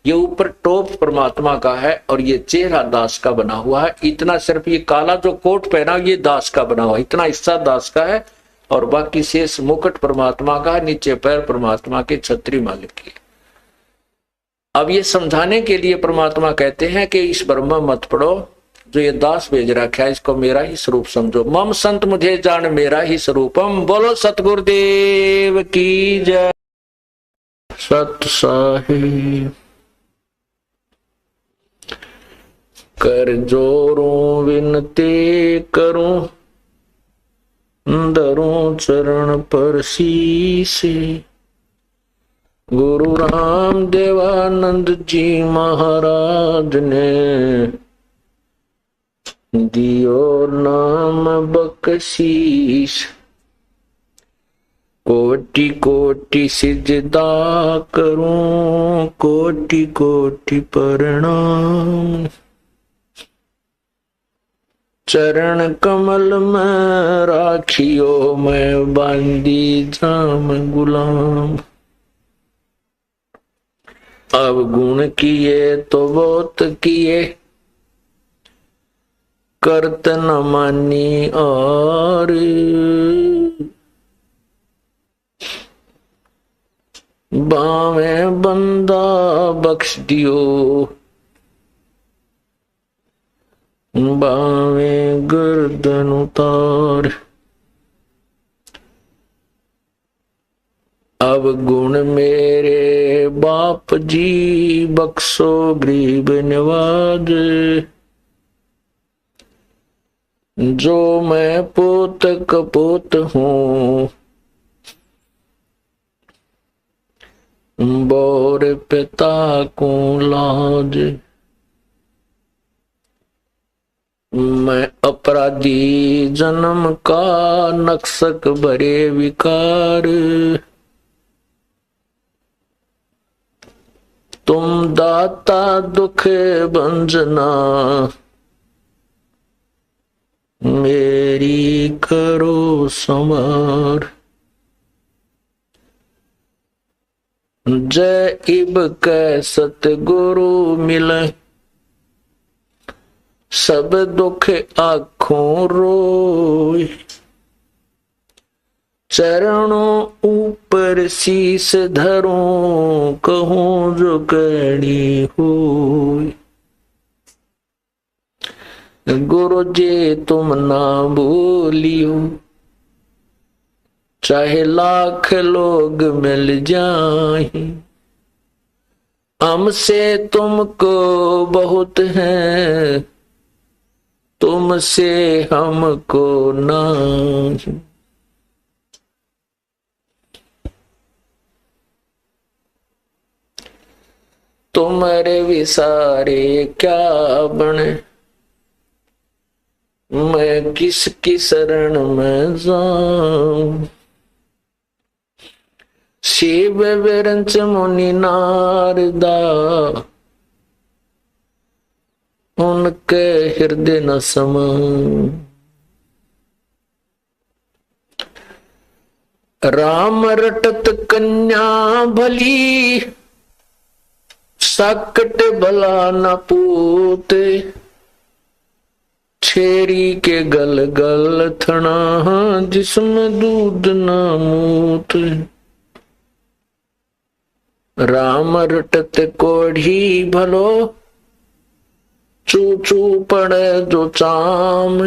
S1: ये ऊपर टोप परमात्मा का है और ये चेहरा दास का बना हुआ है। इतना सिर्फ ये काला जो कोट पहना ये दास का बना हुआ, इतना हिस्सा दास का है और बाकी शेष मुकुट परमात्मा का, नीचे पैर परमात्मा के, छतरी मालिक की। अब ये समझाने के लिए परमात्मा कहते हैं कि इस ब्रह्म मत पढ़ो, जो ये दास भेज रखा है इसको मेरा ही स्वरूप समझो। मम संत मुझे जान मेरा ही स्वरूपम, बोलो सतगुरुदेव की जय। सत साहिब कर जोरों विनती करूं, धरूं चरण पर शीसे। गुरु राम देवानंद जी महाराज ने दियो नाम बख्शीश, कोटि कोटि सिजदा करूं, कोटि कोटि प्रणाम। चरण कमल में राखियो, मैं बांदी जाम गुलाम। अब गुण किए तो बहुत किए, करत न मानी और। बावे बंदा बख्श दियो, बावे गर्दन उतार। अब गुण मेरे बाप जी, बख्शो गरीब नवाज। जो मैं पोत कपोत हूँ, बोर पिता को लाज। मैं अपराधी जन्म का, नक्सक भरे विकार। तुम दाता दुख भंजना, मेरी करो संवार। जय इब कै सतगुरु मिले, सब दुख आँखों रोय। चरणों ऊपर शीस धरूं, कहूं जो करनी होय। गुरु जी तुम ना भूलियो, चाहे लाख लोग मिल जाए। हमसे तुमको बहुत है, तुमसे हमको नहीं। तुम्हारे विसारे क्या बने, मैं किसकी शरण में जाऊं। शिव विरंच मुनि नारदा, उनके हृदय न समाऊं। राम रटत कन्या भली, सकट भला न पूते। छेरी के गल गल थना, जिसमें दूध न मूत। राम रटत कोढ़ी भलो, चू चू पड़े जो चाम।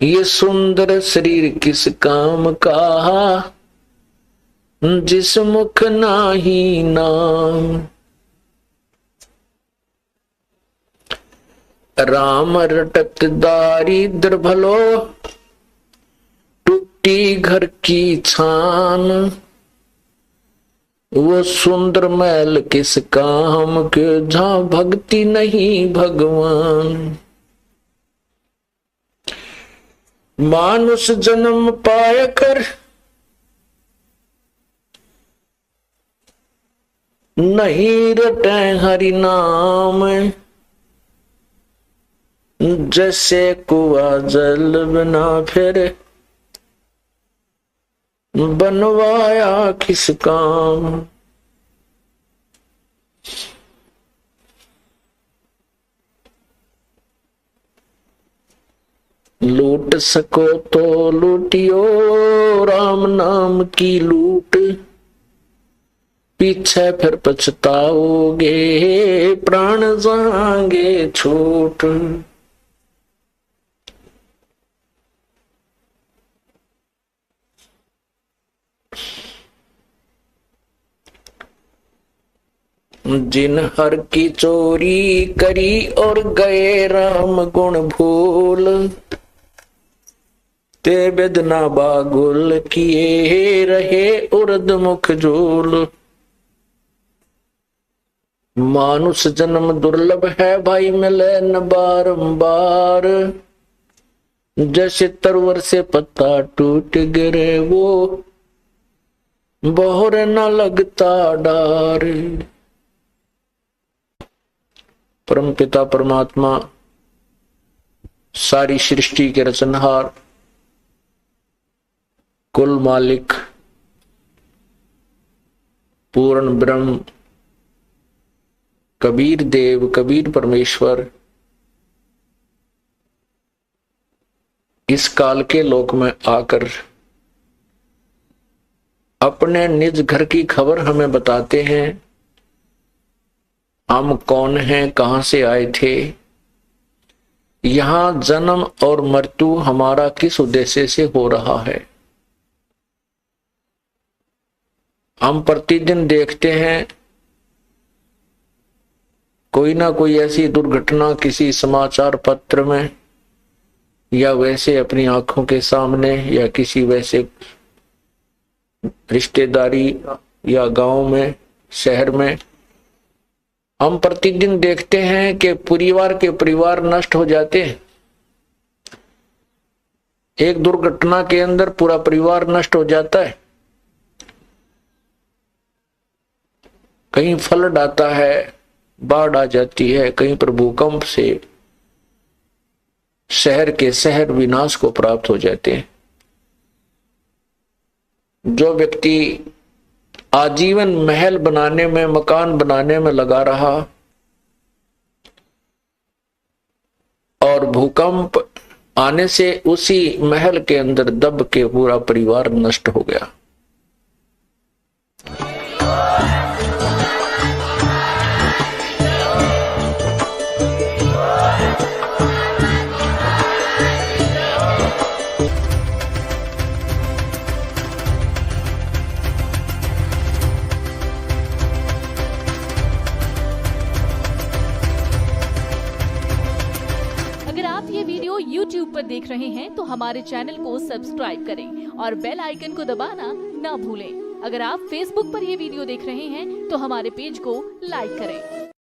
S1: ये सुंदर शरीर किस काम का, जिस मुख नाही नाम। राम रटत दारिद्र भलो, टूटी घर की छान। वो सुंदर महल किस काम के, जहां भक्ति नहीं भगवान। मानुष जन्म पाए कर, नहीं रटे हरि नाम। जैसे कुआ जल बिना फिर, बनवाया किस काम। लूट सको तो लूटियो, राम नाम की लूट। पीछे फिर पछताओगे, प्राण जाएंगे छूट। जिन हर की चोरी करी, और गए राम गुण भूल। ते बेदना बागुल किए, रहे उर्द मुख झूल। मानुष जन्म दुर्लभ है भाई, मिले न बारंबार। जैसे तरवर से पत्ता टूट गिरे, वो बहुर न लगता डार। परम पिता परमात्मा सारी सृष्टि के रचनहार, कुल मालिक, पूर्ण ब्रह्म, कबीर देव, कबीर परमेश्वर इस काल के लोक में आकर अपने निज घर की खबर हमें बताते हैं। हम कौन हैं, कहां से आए थे, यहां जन्म और मृत्यु हमारा किस उद्देश्य से हो रहा है। हम प्रतिदिन देखते हैं कोई ना कोई ऐसी दुर्घटना किसी समाचार पत्र में या वैसे अपनी आंखों के सामने या किसी वैसे रिश्तेदारी या गांव में, शहर में हम प्रतिदिन देखते हैं कि परिवार नष्ट हो जाते हैं। एक दुर्घटना के अंदर पूरा परिवार नष्ट हो जाता है। कहीं फ्लड आता है, बाढ़ आ जाती है, कहीं पर भूकंप से शहर के शहर विनाश को प्राप्त हो जाते हैं। जो व्यक्ति आजीवन महल बनाने में, मकान बनाने में लगा रहा और भूकंप आने से उसी महल के अंदर दब के पूरा परिवार नष्ट हो गया।
S2: YouTube पर देख रहे हैं तो हमारे चैनल को सब्सक्राइब करें और बेल आइकन को दबाना ना भूलें। अगर आप Facebook पर ये वीडियो देख रहे हैं तो हमारे पेज को लाइक करें।